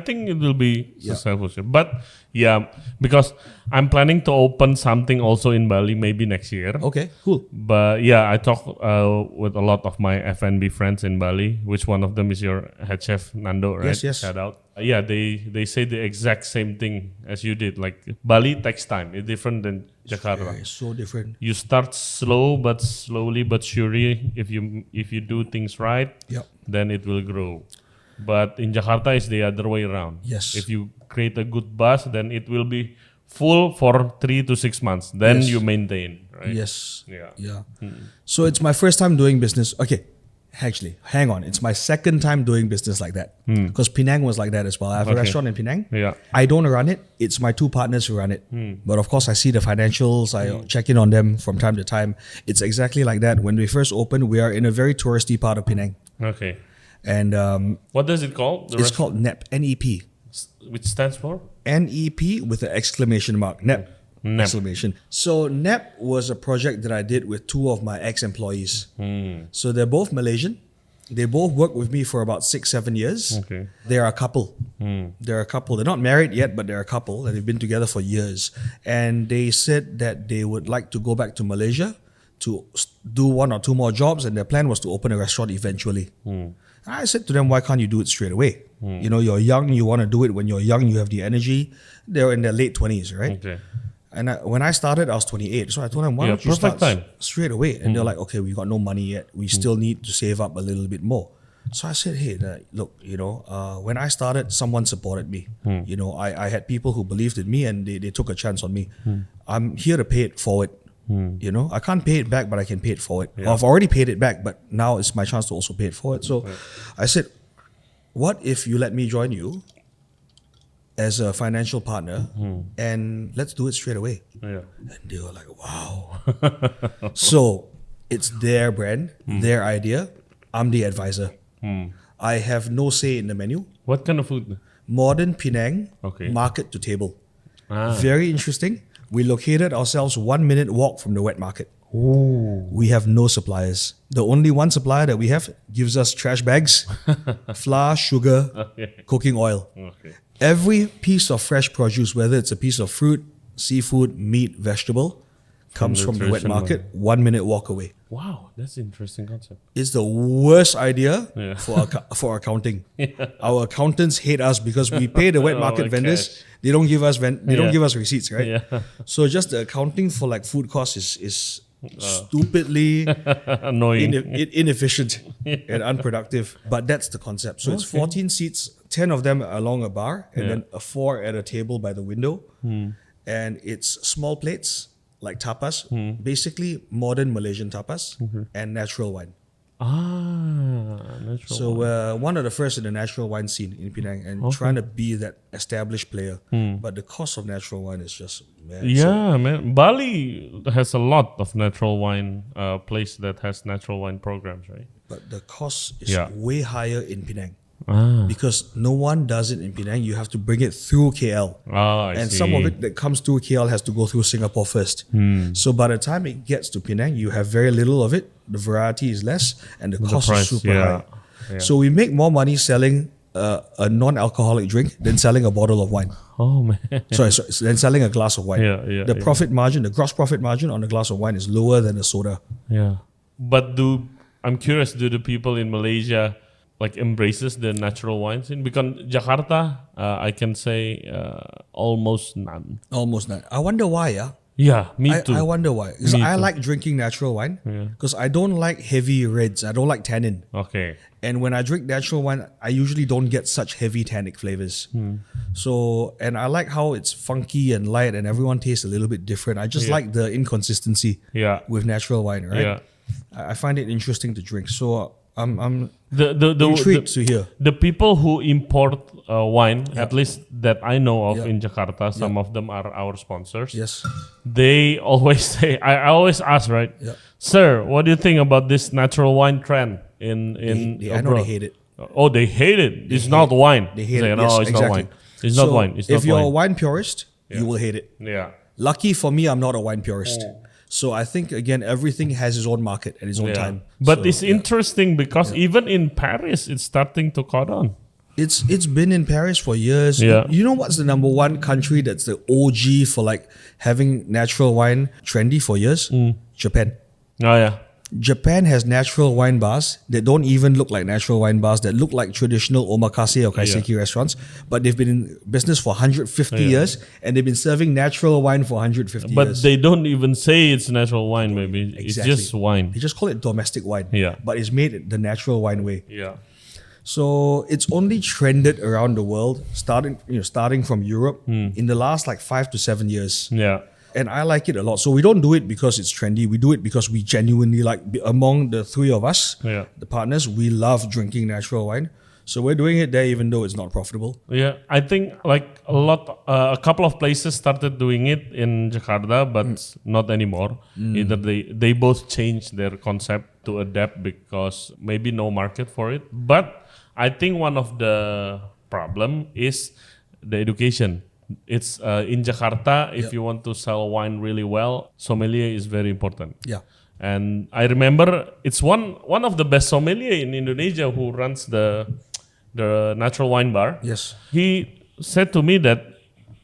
think it will be successful. But yeah, because I'm planning to open something also in Bali maybe next year. Okay, cool. But yeah, I talk with a lot of my FnB friends in Bali, which one of them is your head chef Nando, right? Yes. Shout out. Yeah, they say the exact same thing as you did. Like Bali takes time. It's different than Jakarta. It's so different. You start slow, but slowly but surely, if you do things right, then it will grow. But in Jakarta, it's the other way around. Yes. If you create a good buzz, then it will be full for 3 to 6 months. Then you maintain, right? Yes. Yeah. So it's my first time doing business. Okay, actually, hang on. It's my second time doing business like that. Because Penang was like that as well. I have a restaurant in Penang. Yeah. I don't run it. It's my two partners who run it. But of course, I see the financials. I check in on them from time to time. It's exactly like that. When we first opened, we are in a very touristy part of Penang. Okay. And What does it call? it's called NEP, N-E-P. Which stands for? N-E-P with an exclamation mark. NEP. NEP. Exclamation. So NEP was a project that I did with two of my ex-employees. So they're both Malaysian. They both worked with me for about 6-7 years. Okay. They're a couple. They're a couple. They're not married yet, but they're a couple and they've been together for years. And they said that they would like to go back to Malaysia to do 1 or 2 more jobs, and their plan was to open a restaurant eventually. I said to them, why can't you do it straight away? You know, you're young, you want to do it when you're young, you have the energy. They're in their late 20s, right? Okay. And when I started, I was 28. So I told them, why don't you start time. straight away? And they're like, okay, we got no money yet. We still need to save up a little bit more. So I said, hey, look, you know, when I started, someone supported me. You know, I had people who believed in me and they took a chance on me. I'm here to pay it forward. You know, I can't pay it back, but I can pay it forward. Well, I've already paid it back, but now it's my chance to also pay it forward. So I said, what if you let me join you as a financial partner and let's do it straight away? Yeah. And they were like, wow. So it's their brand, their idea. I'm the advisor. I have no say in the menu. What kind of food? Modern Penang, market to table. Very interesting. We located ourselves 1 minute walk from the wet market. We have no suppliers. The only one supplier that we have gives us trash bags, flour, sugar, cooking oil. Every piece of fresh produce, whether it's a piece of fruit, seafood, meat, vegetable, comes from the wet Nutrition market, 1 minute walk away. Wow, that's an interesting concept. It's the worst idea Yeah. for accounting. Our accountants hate us because we pay the wet market my vendors. gosh. They don't give us they don't Yeah. give us receipts, right? Yeah. So just the accounting for like food costs is stupidly Annoying. inefficient and unproductive. But that's the concept. So it's 14 seats, 10 of them along a bar, and then a 4 at a table by the window. And it's small plates like tapas, basically modern Malaysian tapas and natural wine. Natural. So we're one of the first in the natural wine scene in Penang and trying to be that established player. But the cost of natural wine is just, man. Yeah, man. Bali has a lot of natural wine place that has natural wine programs, right? But the cost is Yeah. way higher in Penang. Because no one does it in Penang. You have to bring it through KL. I And see. some of it that comes through KL has to go through Singapore first. So by the time it gets to Penang, you have very little of it. The variety is less, and the cost price, is super yeah. high. So we make more money selling a non-alcoholic drink than selling a bottle of wine. Oh man. Sorry, than selling a glass of wine. The Yeah. profit margin, the gross profit margin on a glass of wine is lower than a soda. Yeah. But I'm curious, do the people in Malaysia like embraces the natural wine scene? Because Jakarta, I can say almost none. Almost none. I wonder why, yeah? Yeah, me too. I wonder why. Because Me I too. like drinking natural wine because I don't like heavy reds. I don't like tannin. Okay. And when I drink natural wine, I usually don't get such heavy tannic flavors. So, and I like how it's funky and light and everyone tastes a little bit different. I just like the inconsistency Yeah. with natural wine, right? Yeah. I find it interesting to drink. So I'm The intrigued to hear. the people who import wine, at least that I know of Yeah. in Jakarta, some of them are our sponsors. Yes. They always say, I always ask, right? Yeah. Sir, what do you think about this natural wine trend in I know abroad?" they hate it. Oh, they hate it. It's not wine. They hate Say, it. No, Yes, it's exactly. not wine. It's not So wine. It's if not you're a wine. wine purist, you will hate it. Yeah. Lucky for me, I'm not a wine purist. So I think again, everything has its own market and its own Yeah. time. But So, it's interesting because even in Paris, it's starting to caught on. it's been in Paris for years. Yeah. You know what's the number one country that's the OG for like having natural wine trendy for years? Japan. Oh yeah. Japan has natural wine bars that don't even look like natural wine bars, that look like traditional omakase or kaiseki restaurants, but they've been in business for 150 years and they've been serving natural wine for 150 But years. they don't even say it's natural wine, maybe. It's Exactly. just wine. They just call it domestic wine. Yeah. But it's made the natural wine way. Yeah. So it's only trended around the world, starting from Europe in the last like 5 to 7 years. Yeah. And I like it a lot. So we don't do it because it's trendy. We do it because we genuinely like, among the three of us, Yeah. the partners, we love drinking natural wine. So we're doing it there even though it's not profitable. Yeah, I think like a couple of places started doing it in Jakarta, but not anymore. Either they both changed their concept to adapt because maybe no market for it. But I think one of the problem is the education. It's in Jakarta. If you want to sell wine really well, sommelier is very important. Yeah. And I remember it's one of the best sommelier in Indonesia who runs the natural wine bar. Yes. He said to me that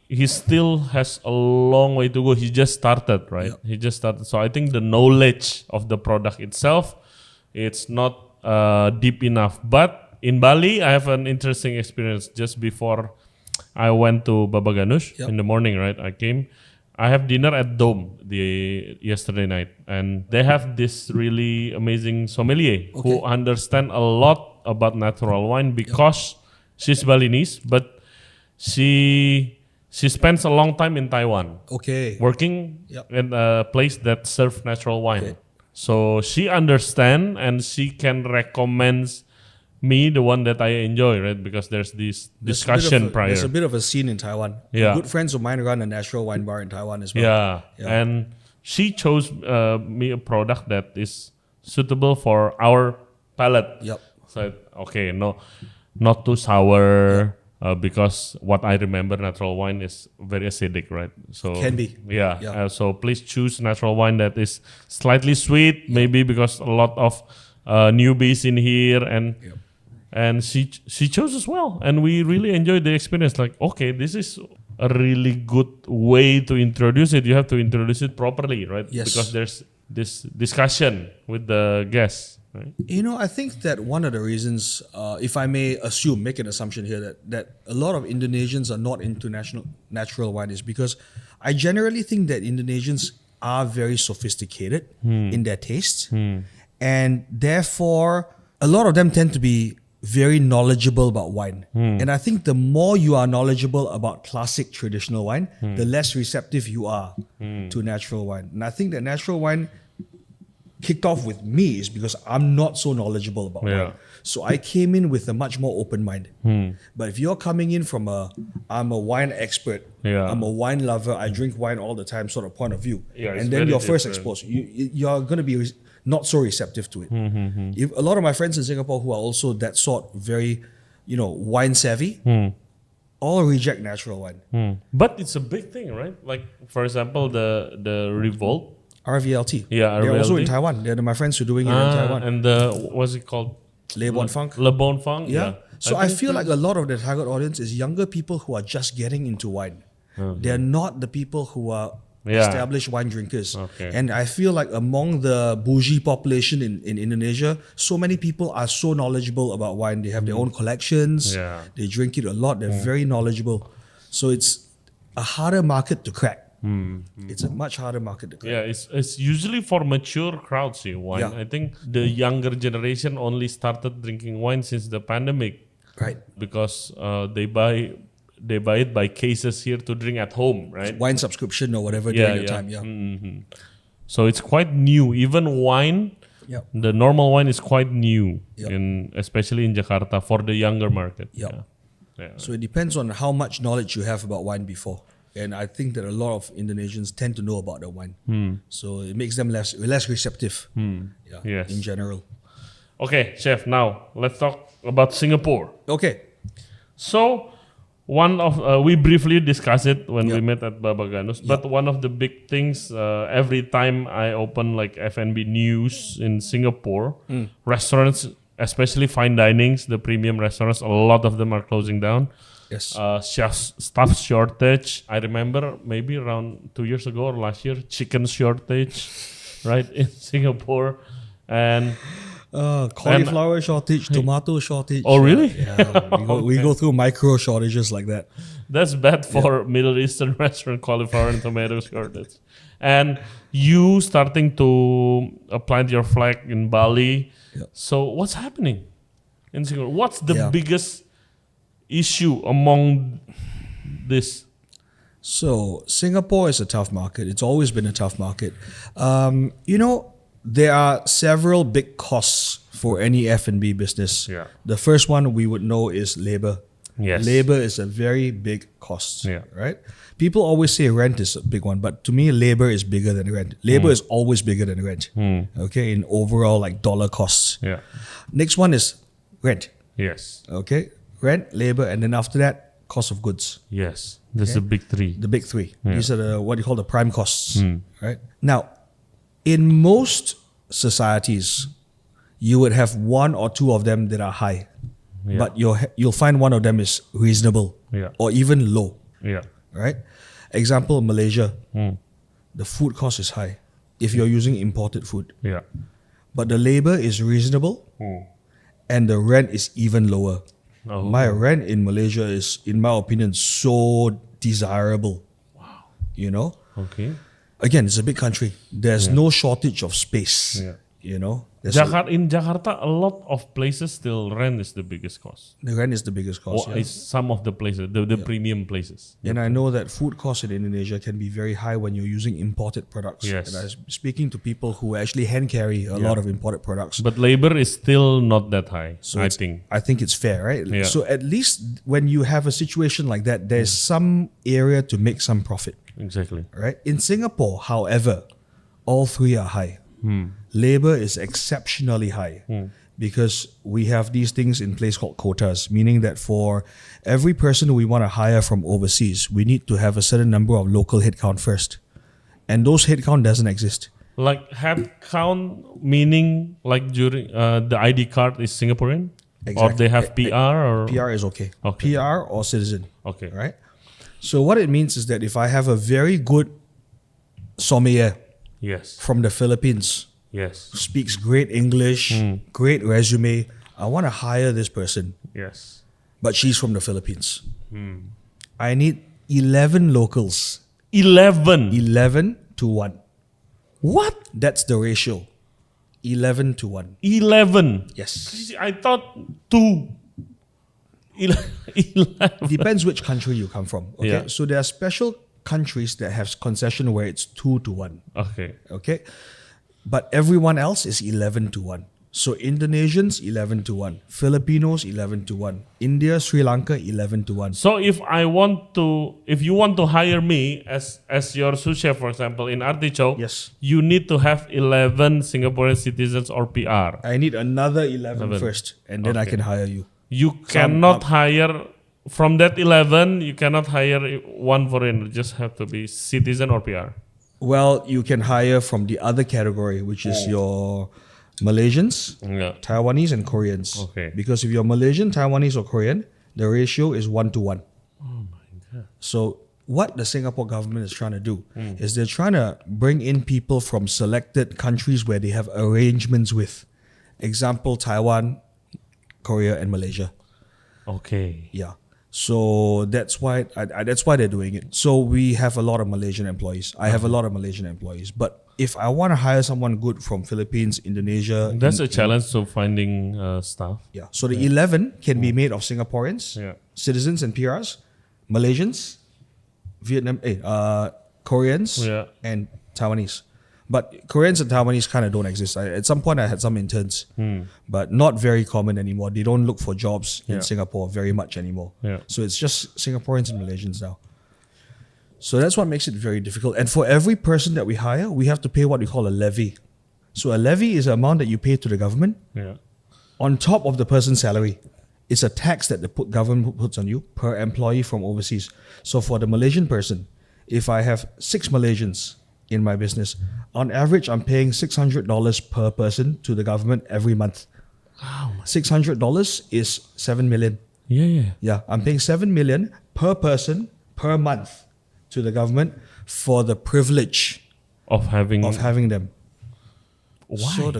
he still has a long way to go. He just started, right? Yeah. He just started. So I think the knowledge of the product itself, it's not deep enough. But in Bali, I have an interesting experience. Just before I went to Babaghanoush in the morning, right? I have dinner at Dome yesterday night, and they have this really amazing sommelier who understand a lot about natural wine because she's Balinese, but she spends a long time in Taiwan Okay. working in a place that serves natural wine. Okay. So she understand and she can recommend me the one that I enjoy, right? Because there's this discussion prior. There's a bit of a scene in Taiwan. Yeah. Good friends of mine run a natural wine bar in Taiwan as well. Yeah. Yeah. And she chose me a product that is suitable for our palate. Yep. So okay, no, not too sour. Because what I remember, natural wine is very acidic, right? So Can be. Yeah. Yeah. So please choose natural wine that is slightly sweet, maybe because a lot of newbies in here, and she chose as well, and we really enjoyed the experience. Like, okay, this is a really good way to introduce it, you have to introduce it properly, right? Yes. Because there's this discussion with the guests, right? I think that one of the reasons, if I may make an assumption here, that a lot of Indonesians are not into natural wine is because I generally think that Indonesians are very sophisticated in their tastes, and therefore a lot of them tend to be very knowledgeable about wine. And I think the more you are knowledgeable about classic traditional wine, the less receptive you are to natural wine. And I think that natural wine kicked off with me is because I'm not so knowledgeable about wine. So I came in with a much more open mind. But if you're coming in from I'm a wine expert, I'm a wine lover, I drink wine all the time sort of point of view, and then you're first exposed, you're going to be not so receptive to it. If a lot of my friends in Singapore who are also that sort, very, wine savvy, all reject natural wine. But it's a big thing, right? Like, for example, the Revolt. RVLT. Yeah, They're also in RVLT. Taiwan. They're my friends who are doing it in Taiwan. And what's it called? Le Bon Funk. Le Bon Funk. Yeah. So I feel like a lot of the target audience is younger people who are just getting into wine. They're not the people who are established wine drinkers. And I feel like among the bougie population in Indonesia, so many people are so knowledgeable about wine. They have their own collections. They drink it a lot. They're very knowledgeable. So it's a harder market to crack. It's a much harder market to crack. Yeah, it's usually for mature crowds, wine. Yeah. I think the younger generation only started drinking wine since the pandemic. Right. Because they buy it by cases here to drink at home, right? Wine subscription or whatever during the time, So it's quite new. Even wine, the normal wine is quite new, especially in Jakarta for the younger market. So it depends on how much knowledge you have about wine before. And I think that a lot of Indonesians tend to know about the wine. So it makes them less receptive in general. Okay, Chef, now let's talk about Singapore. Okay. So one of we briefly discussed it when we met at Babaghanoush, but one of the big things every time I open like F&B news in Singapore, restaurants, especially fine dinings, the premium restaurants, a lot of them are closing down. Yes. Staff shortage. I remember maybe around 2 years ago or last year, chicken shortage, right, in Singapore, and cauliflower shortage, tomato shortage. Oh, really? We go through micro shortages like that. That's bad for Middle Eastern restaurant, cauliflower and tomato shortage. And you starting to plant your flag in Bali. So what's happening in Singapore? What's the biggest issue among this? So Singapore is a tough market. It's always been a tough market. There are several big costs for any F&B business. The first one we would know is labor. Labor is a very big cost, right? People always say rent is a big one, but to me, labor is bigger than rent. Labor is always bigger than rent, okay, in overall like dollar costs. Next one is rent. Okay, rent, labor, and then after that, cost of goods. That's the big three. The big three. These are what you call the prime costs, right? Now, in most societies, you would have one or two of them that are high, but you'll find one of them is reasonable or even low. Right? Example, Malaysia, the food cost is high if you're using imported food. But the labor is reasonable and the rent is even lower. My rent in Malaysia is, in my opinion, so desirable. Okay. Again, it's a big country. There's no shortage of space. In Jakarta, a lot of places still rent is the biggest cost. The rent is the biggest cost. Or is some of the places, the premium places. And I know that food costs in Indonesia can be very high when you're using imported products. And I'm speaking to people who actually hand carry a lot of imported products. But labor is still not that high, So I think. I think it's fair, right? So at least when you have a situation like that, there's some area to make some profit. Exactly. Right? In Singapore, however, all three are high. Labor is exceptionally high because we have these things in place called quotas, meaning that for every person we want to hire from overseas, we need to have a certain number of local headcount first. And those headcount doesn't exist. Like headcount meaning like during the ID card is Singaporean? Or they have PR or? PR is okay. PR or citizen. Okay. Right? So what it means is that if I have a very good sommelier Yes. from the Philippines, Yes. who speaks great English, great resume, I want to hire this person, Yes. but she's from the Philippines. I need 11 locals, 11. 11 to 1. What? That's the ratio. 11 to 1. 11. Yes. I thought 2. 11. Depends which country you come from. Okay. Yeah. So there are special countries that have concession where it's 2 to 1. Okay. Okay. But everyone else is 11 to 1. So Indonesians 11 to 1, Filipinos 11 to 1, India, Sri Lanka 11 to 1. So if you want to hire me as your sous chef, for example, in Artichoke, Yes. you need to have 11 Singaporean citizens or PR. I need another 11 first, and then I Okay. can hire you. You cannot hire from that 11. You cannot hire one foreigner. Just have to be citizen or PR. Well, you can hire from the other category, which is your Malaysians, Yeah. Taiwanese, and Koreans. Okay. Because if you're Malaysian, Taiwanese, or Korean, the ratio is 1 to 1. Oh my god. So what the Singapore government is trying to do is they're trying to bring in people from selected countries where they have arrangements with. Example, Taiwan, Korea, and Malaysia. Okay. Yeah. So that's why they're doing it. So we have a lot of Malaysian employees. I have a lot of Malaysian employees. But if I want to hire someone good from Philippines, Indonesia, That's a challenge to finding staff. yeah. So the 11 can be made of Singaporeans, Yeah. citizens and PRs, Malaysians, Koreans, Yeah. and Taiwanese. But Koreans and Taiwanese kind of don't exist. At some point, I had some interns, but not very common anymore. They don't look for jobs in Yeah. Singapore very much anymore. Yeah. So it's just Singaporeans and Malaysians now. So that's what makes it very difficult. And for every person that we hire, we have to pay what we call a levy. So a levy is the amount that you pay to the government Yeah. on top of the person's salary. It's a tax that the government puts on you per employee from overseas. So for the Malaysian person, if I have 6 Malaysians in my business, on average, I'm paying $600 per person to the government every month. Wow. $600 is 7 million. Yeah. Yeah. Yeah, I'm paying 7 million per person per month to the government for the privilege Of having. of having them. Why? So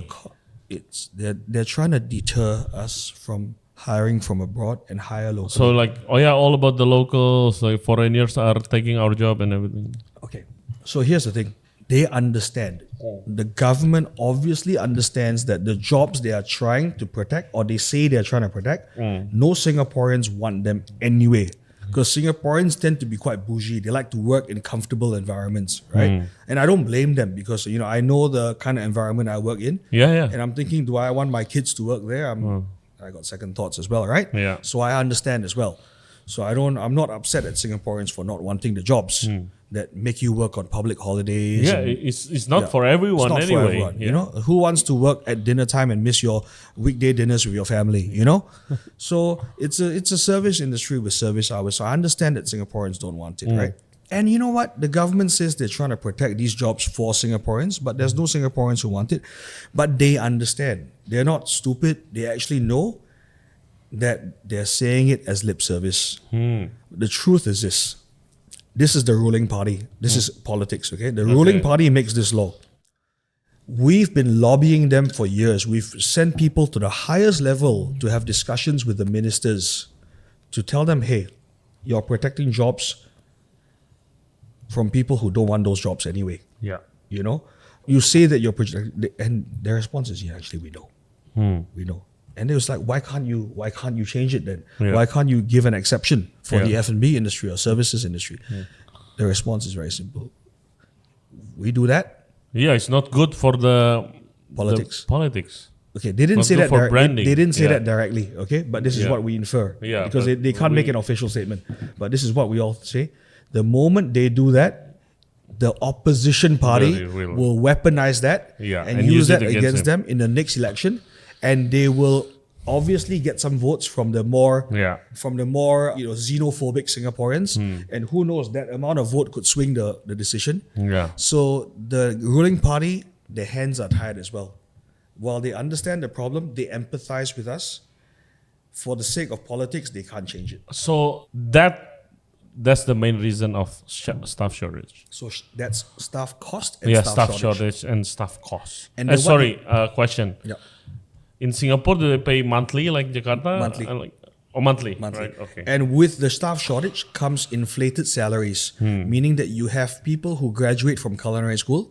they're trying to deter us from hiring from abroad and hire locally. So like, all about the locals, like foreigners are taking our job and everything. Okay, so here's the thing. They understand. The government obviously understands that the jobs they are trying to protect, or they say they're trying to protect, no Singaporeans want them anyway. Because Singaporeans tend to be quite bougie. They like to work in comfortable environments, right? And I don't blame them because, I know the kind of environment I work in. Yeah. And I'm thinking, do I want my kids to work there? I got second thoughts as well, right? Yeah. So I understand as well. So I'm not upset at Singaporeans for not wanting the jobs that make you work on public holidays. Yeah, and- it's not for everyone it's not anyway. for everyone, Yeah. Who wants to work at dinner time and miss your weekday dinners with your family, So it's a service industry with service hours. So I understand that Singaporeans don't want it, right? And you know what? The government says they're trying to protect these jobs for Singaporeans, but there's no Singaporeans who want it. But they understand. They're not stupid. They actually know that they're saying it as lip service. The truth is this. This is the ruling party. This is politics, okay? The ruling party makes this law. We've been lobbying them for years. We've sent people to the highest level to have discussions with the ministers to tell them, hey, you're protecting jobs from people who don't want those jobs anyway. Yeah. You say that you're protecting, and their response is, yeah, actually we know. We know. And it was like, why can't you change it then? Yeah. Why can't you give an exception for the Yeah. F&B industry or services industry? The response is very simple. We do that. Yeah, it's not good for the Politics. the politics. Okay, they didn't Not say good that. for branding. They didn't say Yeah. that directly. Okay, but this is Yeah. what we infer. Yeah, because but they can't make an official statement. But this is what we all say. The moment they do that, the opposition party will weaponize that Yeah, and and use use it that against against them in the next election, and they will obviously get some votes from the more Yeah. xenophobic Singaporeans, and who knows, that amount of vote could swing the decision. Yeah. So the ruling party, their hands are tied as well. While they understand the problem, they empathize with us. For the sake of politics, they can't change it. So that that's the main reason of staff shortage. So that's staff cost and Yeah, staff staff shortage. shortage and staff cost. And then Sorry, question. Yeah. In Singapore, do they pay monthly like Jakarta? Monthly. Monthly. Monthly. Right, okay. And with the staff shortage comes inflated salaries, meaning that you have people who graduate from culinary school,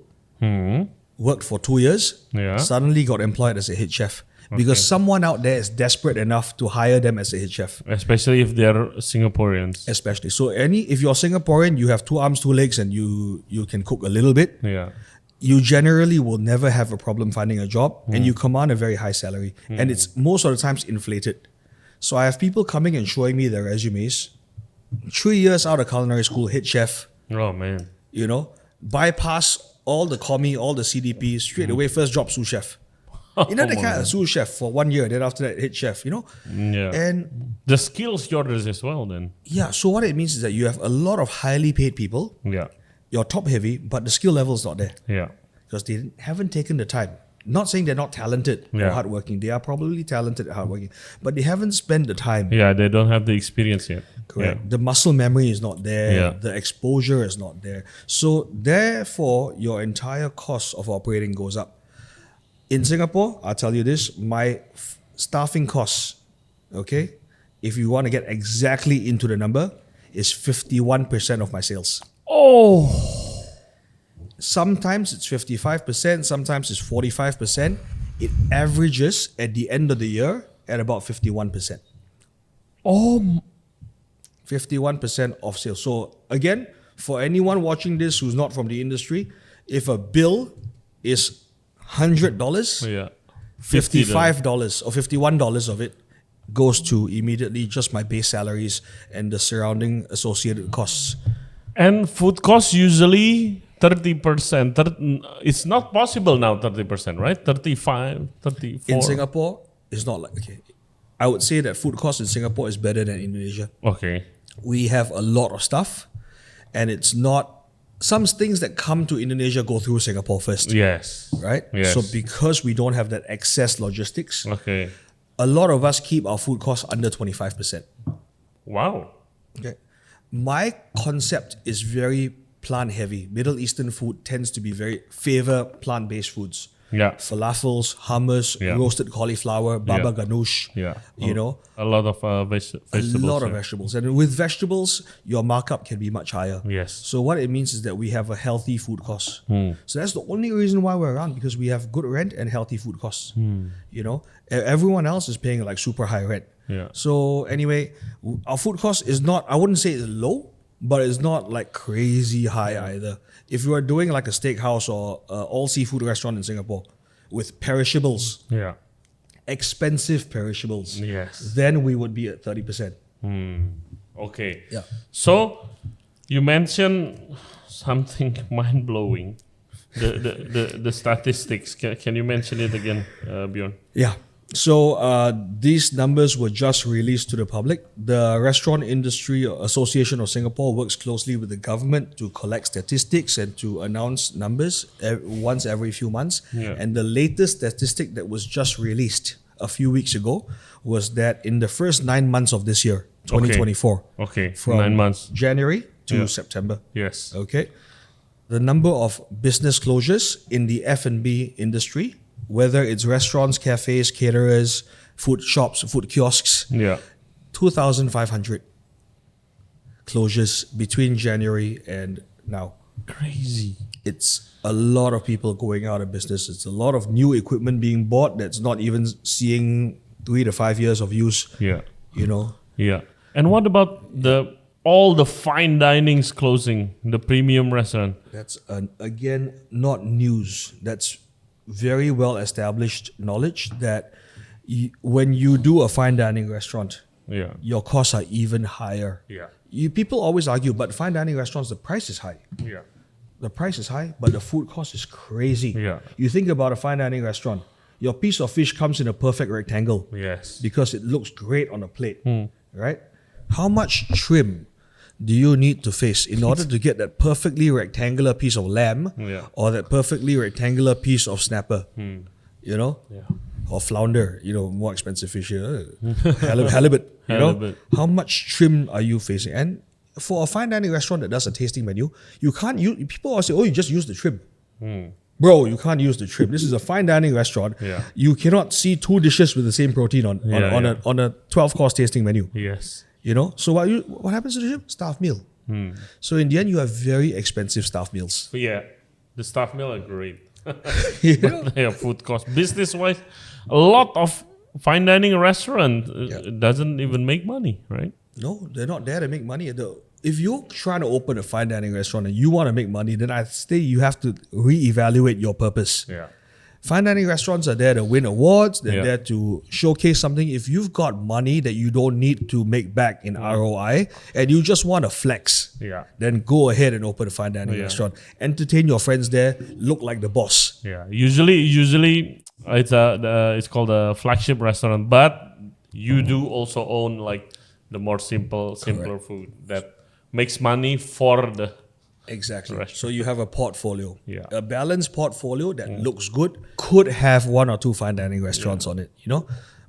worked for 2 years, Yeah. suddenly got employed as a head chef. Because someone out there is desperate enough to hire them as a head chef. Especially if they're Singaporeans. Especially. So if you're Singaporean, you have 2 arms, 2 legs, and you can cook a little bit, Yeah. you generally will never have a problem finding a job, and you command a very high salary. And it's most of the times inflated. So I have people coming and showing me their resumes. 3 years out of culinary school, head chef, Oh, man. bypass all the commie, all the CDP, straight away first job sous chef. The kind of sous chef for 1 year, then after that head chef, Yeah. And The skills shortage as well then. yeah, so what it means is that you have a lot of highly paid people, Yeah. you're top heavy, but the skill level is not there Yeah. because they haven't taken the time. Not saying they're not talented or Yeah. hardworking. They are probably talented and hardworking, but they haven't spent the time. Yeah, they don't have the experience yet. Correct. The muscle memory is not there. Yeah. The exposure is not there. So therefore, your entire cost of operating goes up. In Singapore, I'll tell you this, my staffing costs, okay, if you want to get exactly into the number, is 51% of my sales. Oh. Sometimes it's 55%, sometimes it's 45%. It averages at the end of the year at about 51%. Oh. 51% of sales. So again, for anyone watching this who's not from the industry, if a bill is $100, Yeah. $55 or $51 of it goes to immediately just my base salaries and the surrounding associated costs. And food costs usually 30%. It's not possible now 30%, right? 35, 34. In Singapore, it's not like, okay, I would say that food cost in Singapore is better than Indonesia. Okay. We have a lot of stuff, and it's not, some things that come to Indonesia go through Singapore first. Yes. Right? Yes. So because we don't have that excess logistics, Okay. a lot of us keep our food costs under 25%. Wow. Okay. My concept is very plant heavy. Middle Eastern food tends to be favor plant-based foods. Yeah. Falafels, hummus, Yeah. roasted cauliflower, babaghanoush, Yeah. a lot of vegetables. lot of yeah. vegetables. And with vegetables, your markup can be much higher. Yes. So what it means is that we have a healthy food cost. Hmm. So that's the only reason why we're around, because we have good rent and healthy food costs. Hmm. Everyone else is paying like super high rent. Yeah. So anyway, our food cost is not, I wouldn't say it's low, but it's not like crazy high either. If you are doing like a steakhouse or all seafood restaurant in Singapore with perishables, Yeah. expensive perishables, Yes. then we would be at 30%. Okay. Yeah. So you mentioned something mind blowing. The statistics. Can you mention it again, Bjorn? Yeah. So these numbers were just released to the public. The Restaurant Industry Association of Singapore works closely with the government to collect statistics and to announce numbers once every few months. Yeah. And the latest statistic that was just released a few weeks ago was that in the first 9 months of this year, 2024, Okay. from 9 months. January to Yeah. September, Yes. okay, the number of business closures in the F&B industry, whether it's restaurants, cafes, caterers, food shops, food kiosks, Yeah. 2,500 closures between January and now. Crazy. It's a lot of people going out of business. It's a lot of new equipment being bought that's not even seeing 3 to 5 years of use, Yeah. Yeah. And what about all the fine dinings closing, the premium restaurant? That's, again, not news. That's very well established knowledge that when you do a fine dining restaurant, Yeah. your costs are even higher. Yeah. People always argue, but fine dining restaurants, the price is high. Yeah. The price is high, but the food cost is crazy. Yeah. You think about a fine dining restaurant, your piece of fish comes in a perfect rectangle Yes. because it looks great on a plate, right? How much trim do you need to face in order to get that perfectly rectangular piece of lamb Yeah. or that perfectly rectangular piece of snapper, Yeah. or flounder, more expensive fish here, halibut, Halibut. How much trim are you facing? And for a fine dining restaurant that does a tasting menu, you can't use. People always say, "Oh, you just use the trim." Bro, you can't use the trim. This is a fine dining restaurant. Yeah. You cannot see two dishes with the same protein on a 12-course tasting menu. Yes. So what happens to the trim? Staff meal. So in the end, you have very expensive staff meals. But yeah, the staff meal are great. You know? Yeah, food cost. Business-wise, a lot of fine dining restaurant doesn't even make money, right? No, they're not there to make money. If you're trying to open a fine dining restaurant and you want to make money, then I'd say you have to reevaluate your purpose. Yeah. Fine dining restaurants are there to win awards. They're Yeah. there to showcase something. If you've got money that you don't need to make back in ROI and you just want to flex, then go ahead and open a fine dining restaurant. Entertain your friends there. Look like the boss. Yeah. Usually it's called a flagship restaurant, but you do also own like the more simpler food that makes money for the Exactly. restaurant. So you have a portfolio. Yeah. A balanced portfolio that looks good could have 1 or 2 fine dining restaurants on it,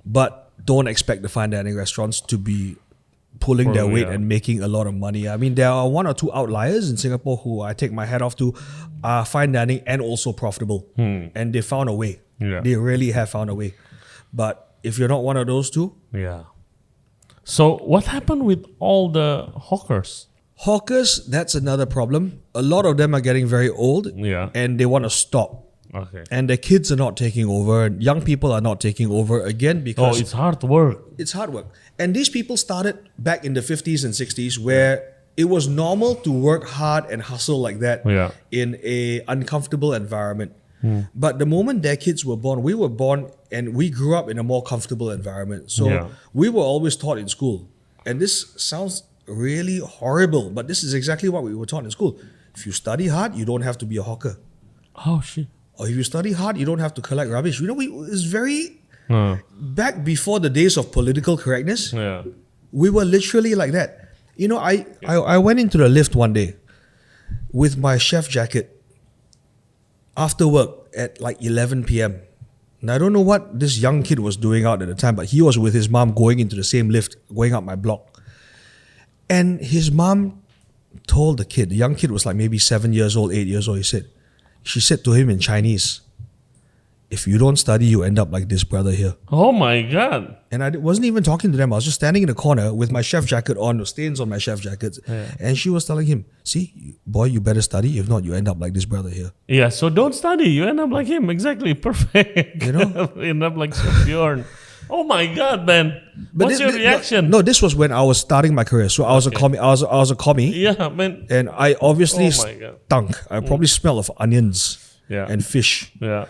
But don't expect the fine dining restaurants to be pulling their weight and making a lot of money. I mean, there are 1 or 2 outliers in Singapore who I take my hat off to, are fine dining and also profitable. And they found a way. Yeah. They really have found a way. But if you're not one of those two, Yeah. So what happened with all the hawkers? hawkers, that's another problem. A lot of them are getting very old Yeah. and they want to stop. Okay. And their kids are not taking over, and young people are not taking over again because It's hard work. it's hard work. And these people started back in the 50s and 60s where it was normal to work hard and hustle like that in a uncomfortable environment. But the moment their kids were born, we were born and we grew up in a more comfortable environment. So we were always taught in school. And this sounds really horrible, but this is exactly what we were taught in school. If you study hard, you don't have to be a hawker. Oh shit. Or if you study hard, you don't have to collect rubbish. It's very back before the days of political correctness. Yeah. We were literally like that. I went into the lift one day with my chef jacket after work at like 11 p.m. And I don't know what this young kid was doing out at the time, but he was with his mom going into the same lift, going up my block. And his mom told the young kid was like maybe 7 years old, 8 years old. She said to him in Chinese, "If you don't study, you end up like this brother here." Oh my God. And I wasn't even talking to them. I was just standing in the corner with my chef jacket on, the stains on my chef jacket. And she was telling him, "See, boy, you better study. If not, you end up like this brother here." Yeah, so don't study. You end up like him. Exactly. Perfect. End up like Bjorn. Oh my God, man. What's your reaction? No, this was when I was starting my career. So I was a commie. I was a commie. Yeah, man. And I obviously Oh my God. stunk. I probably smelled of onions and fish. Yeah.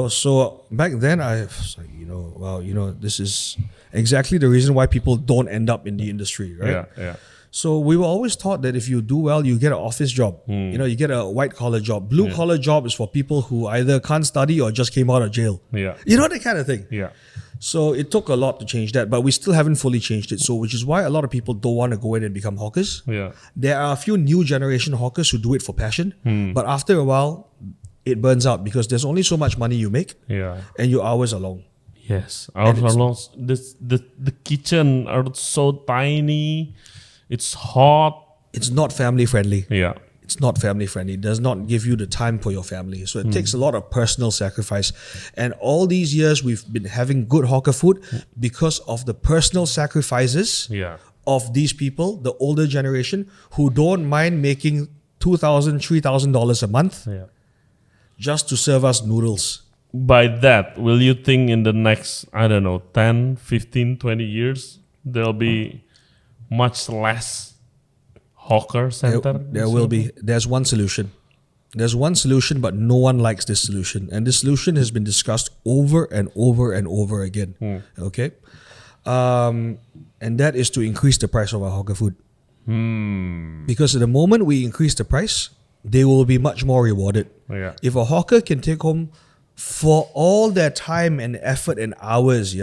So back then I was like, this is exactly the reason why people don't end up in the industry, right? Yeah. So we were always taught that if you do well, you get an office job. You get a white collar job. Blue collar job is for people who either can't study or just came out of jail. Yeah. That kind of thing. Yeah. So it took a lot to change that, but we still haven't fully changed it. So which is why a lot of people don't want to go in and become hawkers. Yeah. There are a few new generation hawkers who do it for passion, but after a while, it burns out because there's only so much money you make, and your hours are long. Yes, hours are long. The kitchen are so tiny. It's hot. It's not family friendly. Yeah. It's not family friendly. It does not give you the time for your family. So it takes a lot of personal sacrifice. And all these years we've been having good hawker food because of the personal sacrifices of these people, the older generation, who don't mind making $2,000, $3,000 a month just to serve us noodles. By that, will you think in the next, 10, 15, 20 years, there'll be much less hawker center? There will be. There's one solution. There's one solution, but no one likes this solution. And this solution has been discussed over and over and over again. Okay? And that is to increase the price of our hawker food. Because the moment we increase the price, they will be much more rewarded. Yeah. If a hawker can take home for all their time and effort and hours,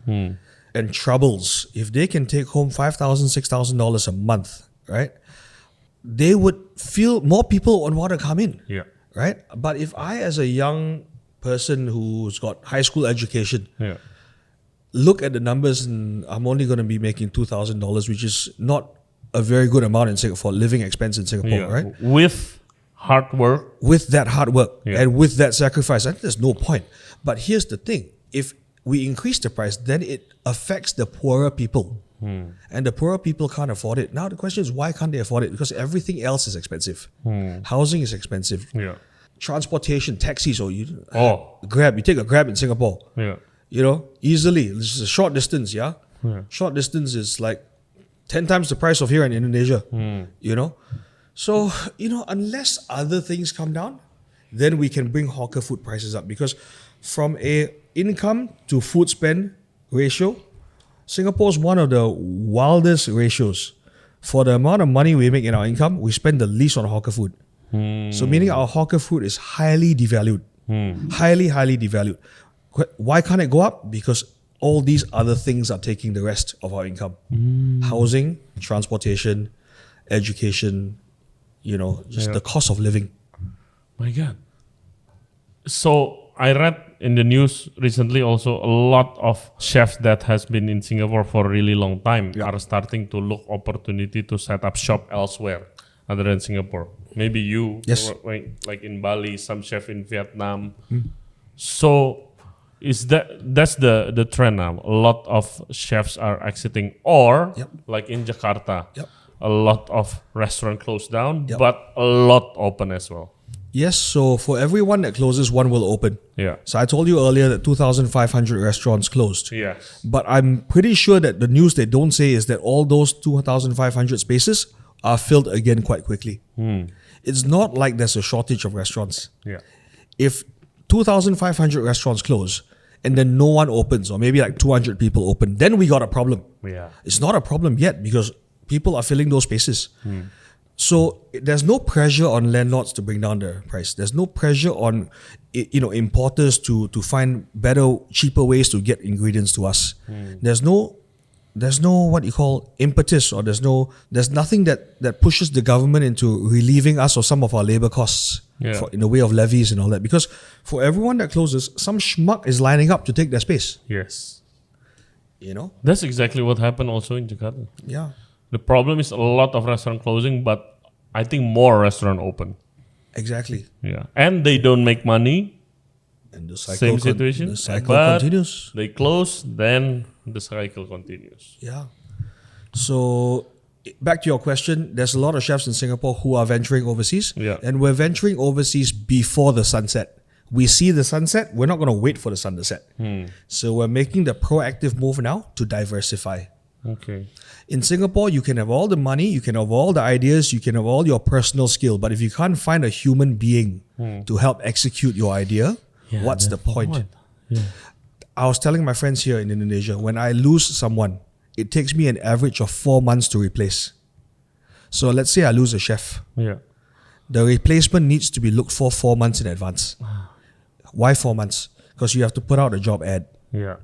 and troubles, if they can take home $5,000, $6,000 a month, right? They would feel more people would want to come in. Yeah. Right? But if I, as a young person who's got high school education, look at the numbers and I'm only going to be making $2,000, which is not a very good amount in Singapore, living expense in Singapore, Yeah. right? With hard work. With that hard work Yeah. and with that sacrifice, I think there's no point. But here's the thing: if we increase the price, then it affects the poorer people, and the poorer people can't afford it. Now the question is, why can't they afford it? Because everything else is expensive. Housing is expensive. Yeah. Transportation, taxis, or Grab. You take a Grab in Singapore. Yeah. Easily. This is a short distance, yeah? Short distance is like 10 times the price of here in Indonesia, So, unless other things come down, then we can bring hawker food prices up. Because from a income to food spend ratio, Singapore's one of the wildest ratios. For the amount of money we make in our income, we spend the least on hawker food. So meaning our hawker food is highly devalued. Highly, highly devalued. Why can't it go up? Because all these other things are taking the rest of our income. Housing, transportation, education, the cost of living. My God. So I read in the news recently also a lot of chefs that has been in Singapore for a really long time are starting to look opportunity to set up shop elsewhere other than Singapore. Maybe you, Yes. like in Bali, some chef in Vietnam. So that's the trend now. A lot of chefs are exiting, or like in Jakarta, a lot of restaurant closed down, but a lot open as well. Yes, so for everyone that closes, one will open. Yeah. So I told you earlier that 2,500 restaurants closed. Yes. But I'm pretty sure that the news they don't say is that all those 2,500 spaces are filled again quite quickly. It's not like there's a shortage of restaurants. Yeah. If 2,500 restaurants close and then no one opens, or maybe like 200 people open, then we got a problem. Yeah. It's not a problem yet because people are filling those spaces. So there's no pressure on landlords to bring down the price. There's no pressure on importers to find better, cheaper ways to get ingredients to us. There's no what you call impetus, or there's nothing that pushes the government into relieving us of some of our labor costs in the way of levies and all that. Because for everyone that closes, some schmuck is lining up to take their space. Yes. That's exactly what happened also in Jakarta. Yeah. The problem is a lot of restaurant closing, but I think more restaurant open. Exactly. Yeah. And they don't make money. And the cycle Same situation. The cycle but continues. They close, then the cycle continues. Yeah. So back to your question, there's a lot of chefs in Singapore who are venturing overseas. Yeah. And we're venturing overseas before the sunset. We see the sunset, we're not going to wait for the sun to set. So we're making the proactive move now to diversify. Okay. In Singapore, you can have all the money, you can have all the ideas, you can have all your personal skill, but if you can't find a human being to help execute your idea, what's the point? Yeah. I was telling my friends here in Indonesia, when I lose someone, it takes me an average of 4 months to replace. So let's say I lose a chef. Yeah. The replacement needs to be looked for 4 months in advance. Why 4 months? Because you have to put out a job ad. Yeah.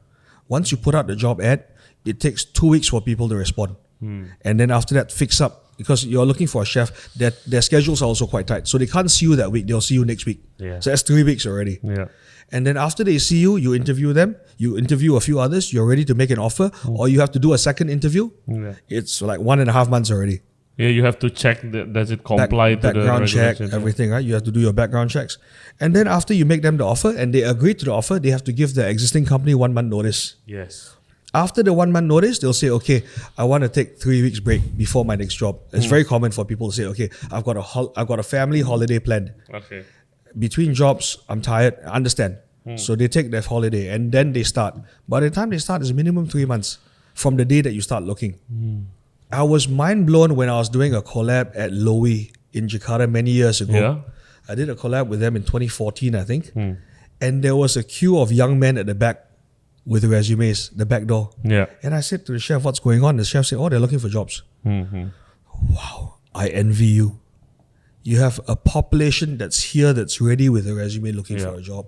Once you put out the job ad, it takes 2 weeks for people to respond. And then after that, fix up. Because you're looking for a chef, their schedules are also quite tight. So they can't see you that week, they'll see you next week. Yeah. So that's 3 weeks already. Yeah. And then after they see you, you interview them, you interview a few others, you're ready to make an offer, or you have to do a second interview. Yeah. It's like 1.5 months already. Yeah, you have to check does it comply to the background check, regulations? everything, right? You have to do your background checks. And then after you make them the offer and they agree to the offer, they have to give the existing company 1 month notice. Yes. After the 1 month notice, they'll say, okay, I want to take 3 weeks break before my next job. It's very common for people to say, okay, I've got a family holiday planned. Okay. Between jobs, I'm tired, I understand. So they take their holiday and then they start. By the time they start, it's minimum 3 months from the day that you start looking. I was mind blown when I was doing a collab at Lowy in Jakarta many years ago. Yeah. I did a collab with them in 2014, I think. And there was a queue of young men at the back with resumes, the back door. Yeah. And I said to the chef, what's going on? The chef said, oh, they're looking for jobs. Wow, I envy you. You have a population that's here that's ready with a resume looking for a job.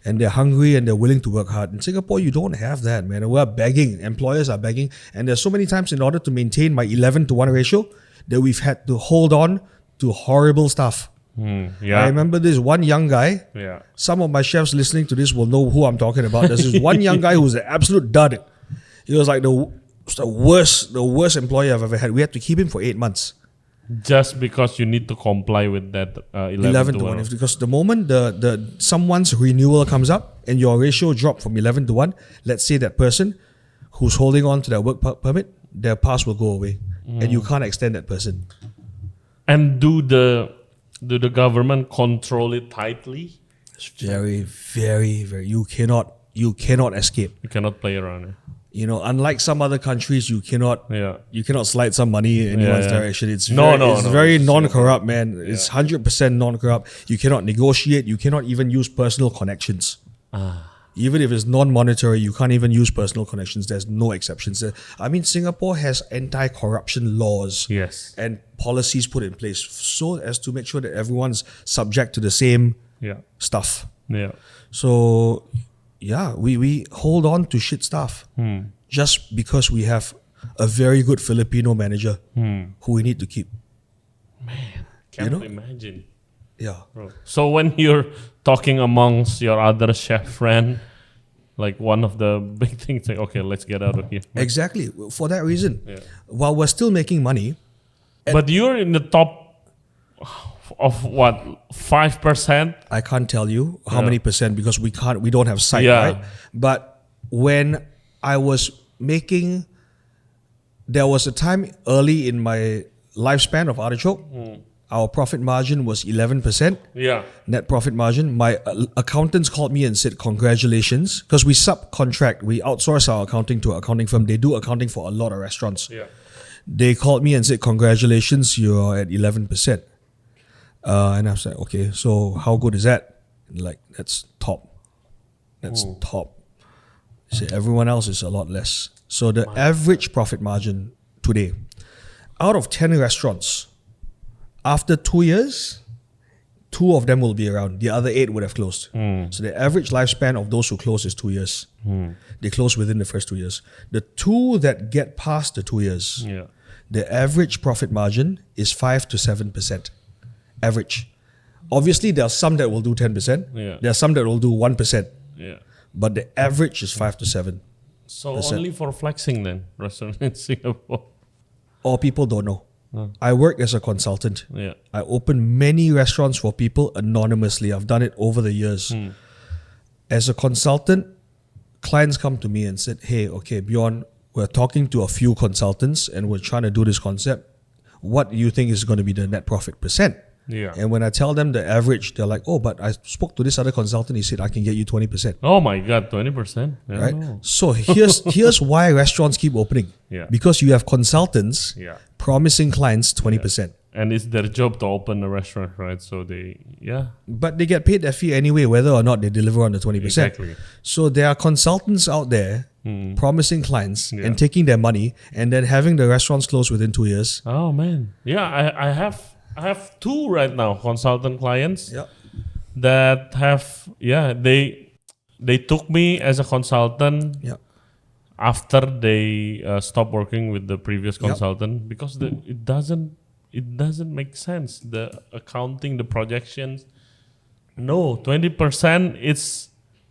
And they're hungry and they're willing to work hard. In Singapore, you don't have that, man. We're begging. Employers are begging. And there's so many times in order to maintain my 11-to-1 ratio that we've had to hold on to horrible stuff. Yeah. I remember this one young guy. Yeah. Some of my chefs listening to this will know who I'm talking about. There's this one young guy who's an absolute dud. He was like the was the worst employee I've ever had. We had to keep him for 8 months. Just because you need to comply with that 11 to 1. Because the moment the someone's renewal comes up and your ratio dropped from 11 to 1, let's say that person who's holding on to their work permit, their pass will go away and you can't extend that person. And do the government control it tightly? It's very, very, very. You cannot escape. You cannot play around it. Unlike some other countries, you cannot slide some money in anyone's direction. It's very non-corrupt, man. It's 100% non-corrupt. You cannot negotiate. You cannot even use personal connections. Even if it's non-monetary, you can't even use personal connections. There's no exceptions. Singapore has anti-corruption laws and policies put in place so as to make sure that everyone's subject to the same stuff. Yeah. So, we hold on to shit stuff just because we have a very good Filipino manager who we need to keep. Man, can't imagine. Yeah. So when you're talking amongst your other chef friend, like one of the big things, like, okay, let's get out of here. Exactly. For that reason, while we're still making money. But you're in the top of what, 5%? I can't tell you how many percent because we don't have sight, right? But when I was making, there was a time early in my lifespan of Artichoke, our profit margin was 11%. Yeah. Net profit margin. My accountants called me and said, congratulations. Because we subcontract, we outsource our accounting to an accounting firm. They do accounting for a lot of restaurants. Yeah. They called me and said, congratulations, you're at 11%. And I was like, okay, so how good is that? Like, that's top. That's top. They say everyone else is a lot less. So the average profit margin today, out of 10 restaurants, after 2 years, 2 of them will be around. The other 8 would have closed. So the average lifespan of those who close is 2 years. They close within the first 2 years. The 2 that get past the 2 years, the average profit margin is 5 to 7%. Average. Obviously, there are some that will do 10%. There are some that will do 1%. But the average is 5 to 7%. So only for flexing then, restaurant in Singapore. Or people don't know. I work as a consultant. I open many restaurants for people anonymously. I've done it over the years. As a consultant, clients come to me and said, hey, okay, Bjorn, we're talking to a few consultants and we're trying to do this concept. What do you think is going to be the net profit percent? And when I tell them the average, they're like, oh, but I spoke to this other consultant. He said, I can get you 20%. Oh my God, 20%. Right? So here's why restaurants keep opening. Because you have consultants promising clients 20%. And it's their job to open a restaurant, right? So they, But they get paid their fee anyway, whether or not they deliver on the 20%. Exactly. So there are consultants out there promising clients and taking their money and then having the restaurants close within 2 years. Oh man. Yeah, I have 2 right now, consultant clients that have, they took me as a consultant after they stopped working with the previous consultant because it doesn't make sense. The accounting, the projections. No, 20% is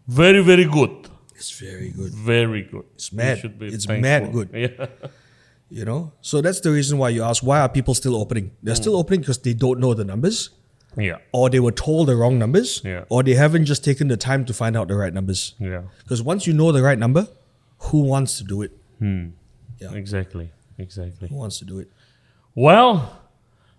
very, very good. It's very good. Very good. It's mad. It's mad good. So that's the reason why you ask, why are people still opening? They're still opening because they don't know the numbers. Or they were told the wrong numbers. Or they haven't just taken the time to find out the right numbers. Because once you know the right number, who wants to do it? Exactly. Who wants to do it? Well,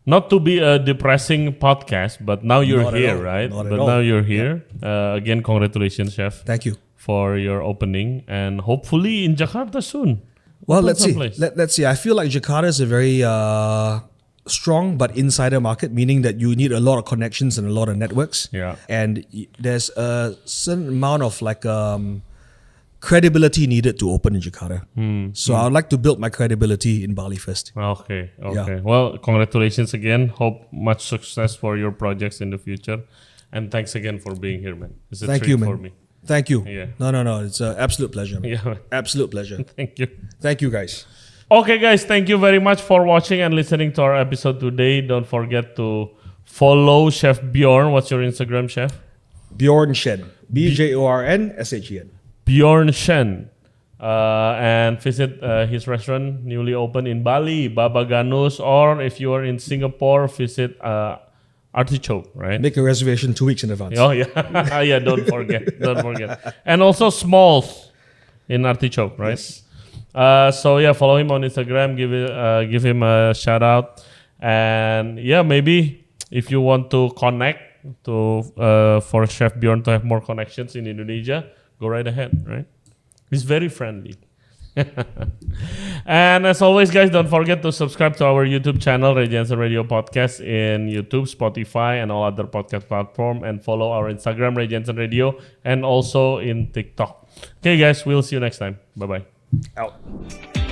not to be a depressing podcast, but now you're here, right? But now you're here. Again, congratulations, Chef. Thank you. For your opening and hopefully in Jakarta soon. Well, let's see. Let's see. I feel like Jakarta is a very strong but insider market, meaning that you need a lot of connections and a lot of networks. And there's a certain amount of credibility needed to open in Jakarta. So I'd like to build my credibility in Bali first. Okay. Well, congratulations again. Hope much success for your projects in the future. And thanks again for being here, man. It's a treat for me. Thank you. No. It's an absolute pleasure. Absolute pleasure. Thank you. Thank you, guys. Okay, guys. Thank you very much for watching and listening to our episode today. Don't forget to follow Chef Bjorn. What's your Instagram, Chef? Bjorn Shen. BJORNSHEN. Bjorn Shen. and visit his restaurant newly opened in Bali, Babaghanoush, or if you are in Singapore, visit Artichoke, right? Make a reservation 2 weeks in advance. Oh yeah, yeah. Don't forget. And also Smalls in Artichoke, right? Yes. So yeah, follow him on Instagram. Give him a shout out, and yeah, maybe if you want to connect to for Chef Bjorn to have more connections in Indonesia, go right ahead, right? He's very friendly. And as always, guys, don't forget to subscribe to our YouTube channel, Ray Janson Radio Podcast, in YouTube, Spotify, and all other podcast platform, and follow our Instagram, Ray Janson Radio, and also in TikTok. Okay, guys, we'll see you next time. Bye-bye. Out.